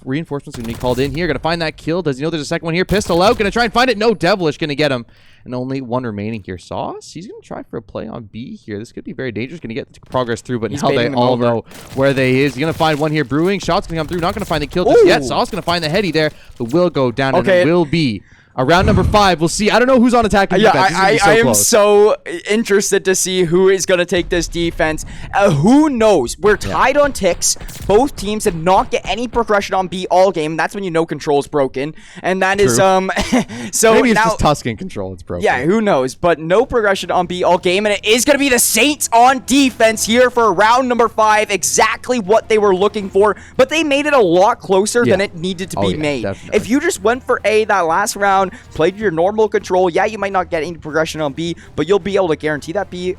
Reinforcements gonna be called in here. Gonna find that kill. Does he know there's a second one here? Pistol out. Gonna try and find it. No, Devilish gonna get him. And only one remaining here. Sauce. He's gonna try for a play on B here. This could be very dangerous. Gonna get progress through, but now they all know where they is. He's gonna find one here. Brewing. Shot's gonna come through. Not gonna find the kill just yet. Sauce gonna find the heady there, but will go down. And it will be around number 5. We'll see. I don't know who's on attacking defense. I am so interested to see who is going to take this defense. Who knows? We're tied on ticks. Both teams did not get any progression on B all game. That's when you know control's broken. And that is so maybe it's now, just Tuscan control. It's broken. Yeah, who knows? But no progression on B all game, and it is going to be the Saints on defense here for round number 5. Exactly what they were looking for, but they made it a lot closer than it needed to be made. Definitely. If you just went for A that last round, played your normal control, yeah, you might not get any progression on B, but you'll be able to guarantee that B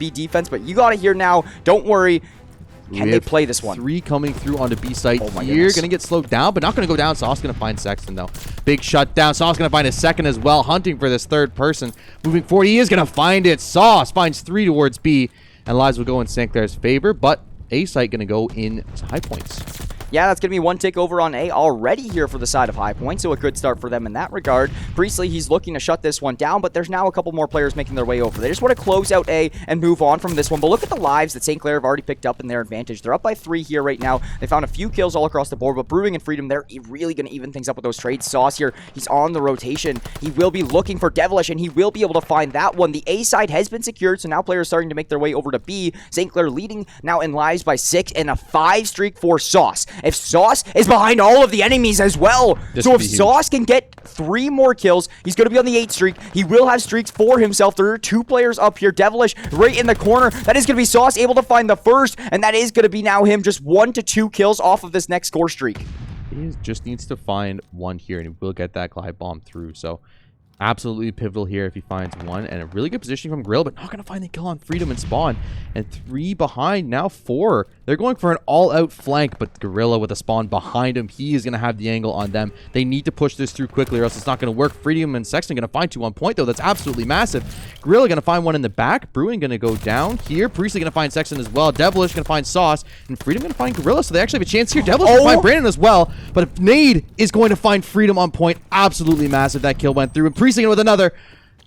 defense. But you got it here now. Don't worry. Can they play this one? 3 coming through onto B site here. Goodness. Gonna get slowed down, but not gonna go down. Sauce gonna find Sexton though. Big shutdown. Sauce gonna find a second as well, hunting for this third person. Moving forward, he is gonna find it. Sauce finds 3 towards B, and lives will go in St. Clair's favor, but A site gonna go in High Points. Yeah, that's going to be 1 tick over on A already here for the side of High Point, so a good start for them in that regard. Priestley, he's looking to shut this one down, but there's now a couple more players making their way over. They just want to close out A and move on from this one, but look at the lives that St. Clair have already picked up in their advantage. They're up by 3 here right now. They found a few kills all across the board, but Brewing and Freedom, they're really going to even things up with those trades. Sauce here, he's on the rotation. He will be looking for Devilish, and he will be able to find that one. The A side has been secured, so now players starting to make their way over to B. St. Clair leading now in lives by 6 and a 5 streak for Sauce. If Sauce is behind all of the enemies as well. So if Sauce can get 3 more kills, he's going to be on the 8 streak. He will have streaks for himself. There are 2 players up here. Devilish right in the corner. That is going to be Sauce able to find the first, and that is going to be now him just 1 to 2 kills off of this next score streak. He just needs to find one here, and he will get that glide bomb through. So absolutely pivotal here if he finds one, and a really good position from Grill, but not going to find the kill on Freedom and Spawn. And 3 behind, now 4. They're going for an all-out flank, but Gorilla with a Spawn behind him, he is going to have the angle on them. They need to push this through quickly or else it's not going to work. Freedom and Sexton going to find 2 on point, though. That's absolutely massive. Gorilla going to find one in the back. Brewing going to go down here. Priestley going to find Sexton as well. Devilish going to find Sauce, and Freedom going to find Gorilla, so they actually have a chance here. Devilish going to find Brandon as well, but if Nade is going to find Freedom on point, absolutely massive. That kill went through, and Priestley with another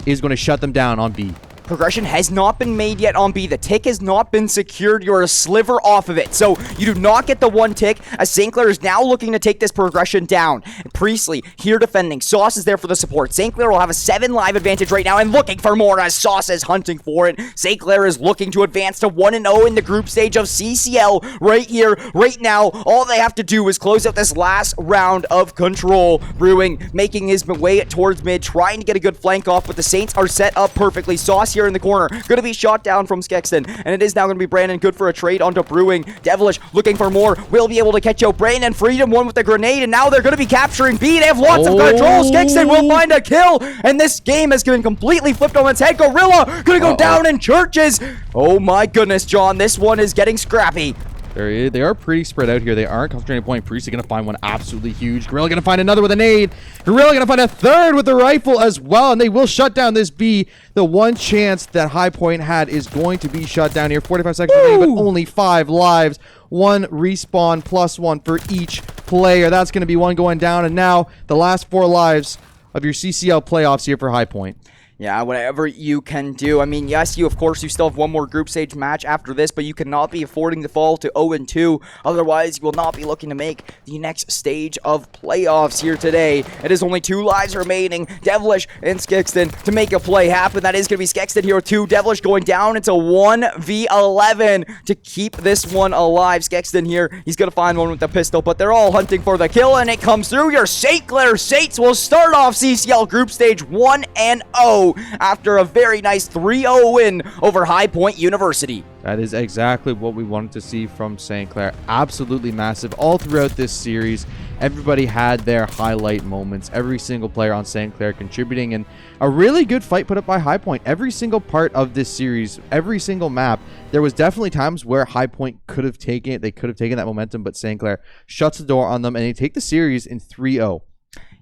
is going to shut them down on B. Progression has not been made yet on B. The tick has not been secured. You're a sliver off of it. So you do not get the 1 tick, as St. Clair is now looking to take this progression down. And Priestley here defending. Sauce is there for the support. St. Clair will have a 7 live advantage right now and looking for more as Sauce is hunting for it. St. Clair is looking to advance to 1-0 in the group stage of CCL right here, right now. All they have to do is close out this last round of control. Brewing making his way towards mid, trying to get a good flank off, but the Saints are set up perfectly. Sauce here in the corner, going to be shot down from Skexton, and it is now going to be Brandon, good for a trade onto Brewing. Devilish looking for more, will be able to catch out Brandon. Freedom one with the grenade, and now they're going to be capturing B. They have lots of control. Skexton will find a kill, and this game has been completely flipped on its head. Gorilla going to go down in churches. Oh my goodness, John, this one is getting scrappy. They are pretty spread out here. They aren't concentrating point. Priest is going to find one absolutely huge. Gorilla going to find another with a nade. Gorilla going to find a third with the rifle as well, and they will shut down this B. The one chance that High Point had is going to be shut down here. 45 seconds remaining, but only 5 lives. 1 respawn plus 1 for each player. That's going to be 1 going down, and now the last 4 lives of your CCL playoffs here for High Point. Yeah, whatever you can do. I mean, yes, you still have 1 more group stage match after this, but you cannot be affording to fall to 0-2. Otherwise, you will not be looking to make the next stage of playoffs here today. It is only 2 lives remaining. Devilish and Skexton to make a play happen. That is going to be Skexton here with 2. Devilish going down into 1v11 to keep this one alive. Skexton here, he's going to find one with the pistol, but they're all hunting for the kill, and it comes through. Your St. Clair Saints will start off CCL group stage 1-0. 2 after a very nice 3-0 win over High Point University. That is exactly what we wanted to see from St. Clair. Absolutely massive all throughout this series. Everybody had their highlight moments. Every single player on St. Clair contributing, and a really good fight put up by High Point. Every single part of this series, every single map, there was definitely times where High Point could have taken it. They could have taken that momentum, but St. Clair shuts the door on them, and they take the series in 3-0.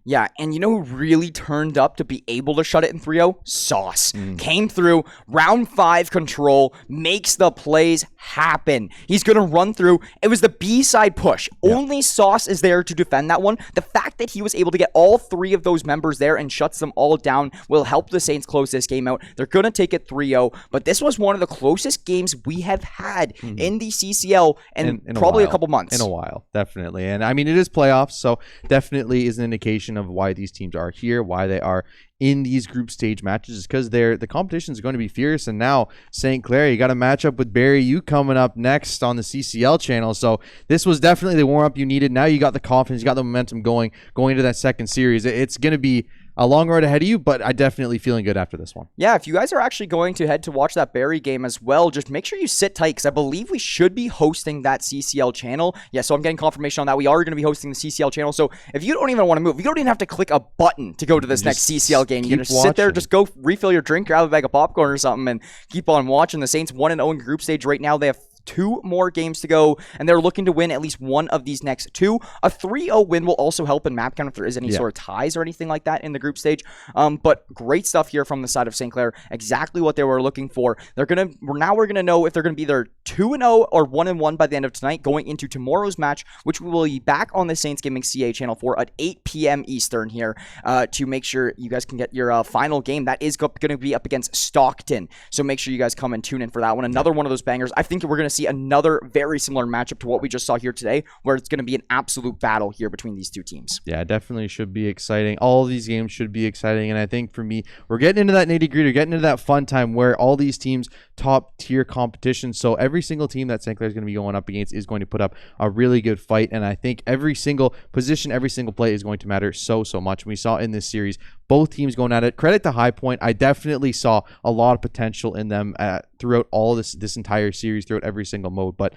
Yeah, and you know who really turned up to be able to shut it in 3-0? Sauce. Came through, round 5 control, makes the plays happen. He's going to run through. It was the B-side push. Yep. Only Sauce is there to defend that one. The fact that he was able to get all 3 of those members there and shuts them all down will help the Saints close this game out. They're going to take it 3-0, but this was one of the closest games we have had in the CCL in probably a couple months. In a while, definitely. And I mean, it is playoffs, so definitely is an indication of why these teams are here, why they are in these group stage matches, is because the competition is going to be fierce. And now St. Clair, you got a matchup with Barry U coming up next on the CCL channel. So this was definitely the warm up you needed. Now you got the confidence, you got the momentum going into that second series. It's going to be a long road ahead of you, but I definitely feeling good after this one. Yeah, if you guys are actually going to head to watch that Barry game as well, just make sure you sit tight, because I believe we should be hosting that CCL channel. Yeah, so I'm getting confirmation on that. We are going to be hosting the CCL channel, so if you don't even want to move, you don't even have to click a button to go to this next CCL game. You can just sit there, just go refill your drink, grab a bag of popcorn or something, and keep on watching. The Saints 1-0 in group stage right now. They have 2 more games to go, and they're looking to win at least one of these next 2. A 3-0 win will also help in map count if there is any sort of ties or anything like that in the group stage. But great stuff here from the side of St. Clair. Exactly what they were looking for. We're gonna know if they're gonna be either 2-0 or 1-1 by the end of tonight, going into tomorrow's match, which we will be back on the Saints Gaming CA channel for at 8 p.m. Eastern here, to make sure you guys can get your final game. That is going to be up against Stockton, so make sure you guys come and tune in for that one. Another one of those bangers. I think we're gonna see another very similar matchup to what we just saw here today, where it's going to be an absolute battle here between these two teams. Yeah, definitely should be exciting. All of these games should be exciting, and I think for me, we're getting into that nitty-gritty, we're getting into that fun time where all these teams top tier competition. So every single team that St. Clair is going to be going up against is going to put up a really good fight, and I think every single position, every single play is going to matter so much. We saw in this series both teams going at it. Credit to High Point. I definitely saw a lot of potential in them throughout all this entire series, throughout every single mode. But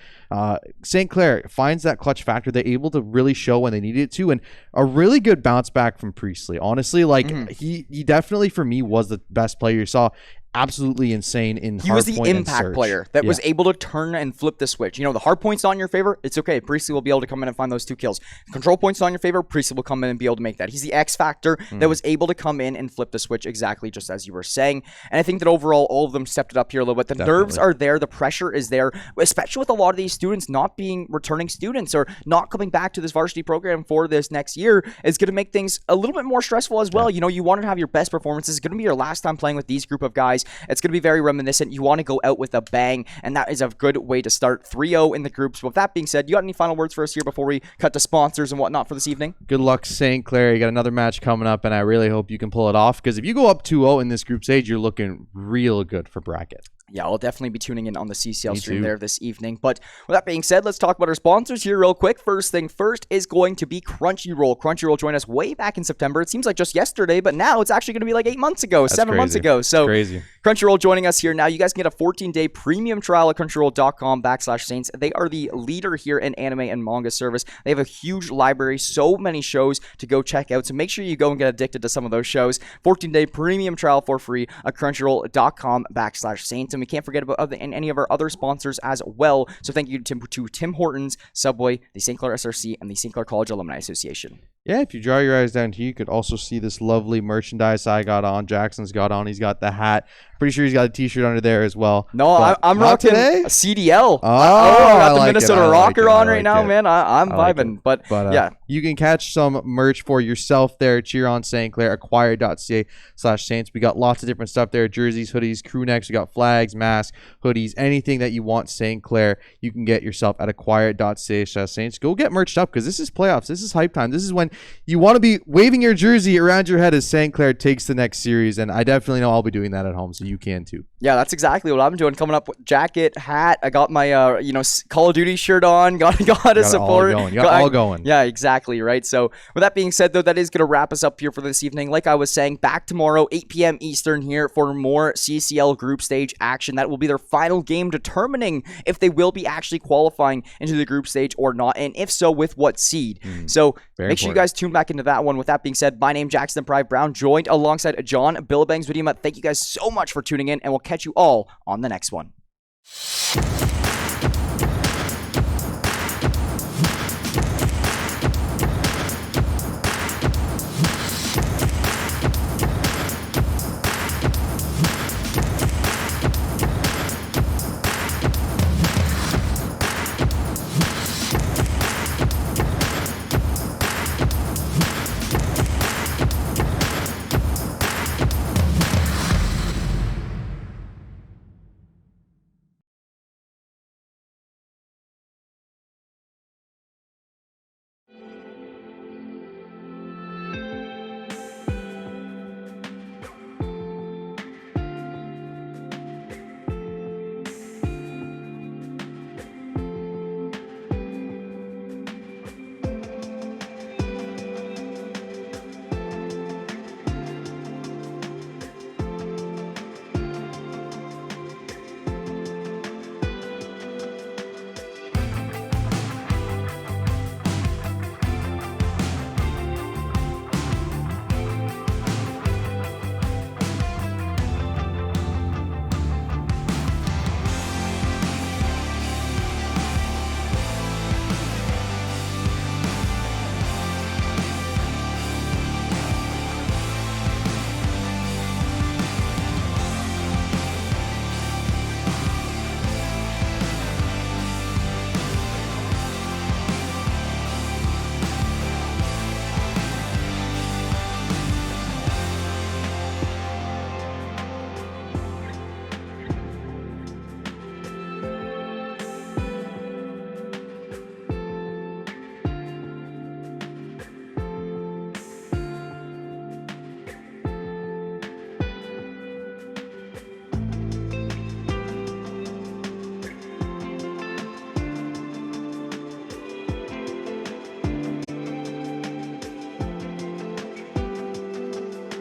St. Clair finds that clutch factor. They're able to really show when they needed it to, and a really good bounce back from Priestley. Honestly, like he definitely for me was the best player you saw. Absolutely insane in hardpoint. He was the impact player that was able to turn and flip the switch. You know, the hard point's not in your favor. It's okay. Priestley will be able to come in and find those 2 kills. Control point's not in your favor. Priestley will come in and be able to make that. He's the X factor that was able to come in and flip the switch exactly just as you were saying. And I think that overall, all of them stepped it up here a little bit. The nerves are there. The pressure is there, especially with a lot of these students not being returning students or not coming back to this varsity program for this next year. Is going to make things a little bit more stressful as well. You know, you want to have your best performances. It's going to be your last time playing with these group of guys. It's going to be very reminiscent. You want to go out with a bang, and that is a good way to start. 3-0 in the groups. But with that being said, you got any final words for us here before we cut to sponsors and whatnot for this evening? Good luck, St. Clair. You got another match coming up, and I really hope you can pull it off, because if you go up 2-0 in this group stage, you're looking real good for bracket. Yeah, I'll definitely be tuning in on the CCL stream there this evening. But with that being said, let's talk about our sponsors here real quick. First thing first is going to be Crunchyroll. Crunchyroll joined us way back in September. It seems like just yesterday, but now it's actually going to be like 8 months ago, 7 months ago. So crazy. Crunchyroll joining us here now. You guys can get a 14-day premium trial at crunchyroll.com/Saints. They are the leader here in anime and manga service. They have a huge library, so many shows to go check out. So make sure you go and get addicted to some of those shows. 14-day premium trial for free at crunchyroll.com/Saints. And we can't forget about any of our other sponsors as well. So thank you to Tim Hortons, Subway, the St. Clair SRC, and the St. Clair College Alumni Association. Yeah, if you draw your eyes down here, you could also see this lovely merchandise I got on. Jackson's got on. He's got the hat. Pretty sure he's got a t-shirt under there as well. No, I'm rocking a CDL. Oh, I got the Minnesota Rocker on right now, man. I'm vibing. But yeah. You can catch some merch for yourself there. Cheer on St. Clair, acquire.ca/Saints. We got lots of different stuff there. Jerseys, hoodies, crew necks. We got flags, masks, hoodies, anything that you want St. Clair, you can get yourself at acquire.ca/Saints. Go get merched up, because this is playoffs. This is hype time. This is when you want to be waving your jersey around your head as St. Clair takes the next series, and I definitely know I'll be doing that at home, so you can too. Yeah, that's exactly what I'm doing. Coming up with jacket, hat. I got my Call of Duty shirt on. Got to support. All going. Yeah, exactly, right? So with that being said, though, that is going to wrap us up here for this evening. Like I was saying, back tomorrow, 8 p.m. Eastern here for more CCL group stage action. That will be their final game determining if they will be actually qualifying into the group stage or not, and if so, with what seed. So make sure you guys tune back into that one. With that being said, my name Jackson Pride Brown, joined alongside John Billabangs Vidima. Thank you guys so much for tuning in, and we'll catch you all on the next one.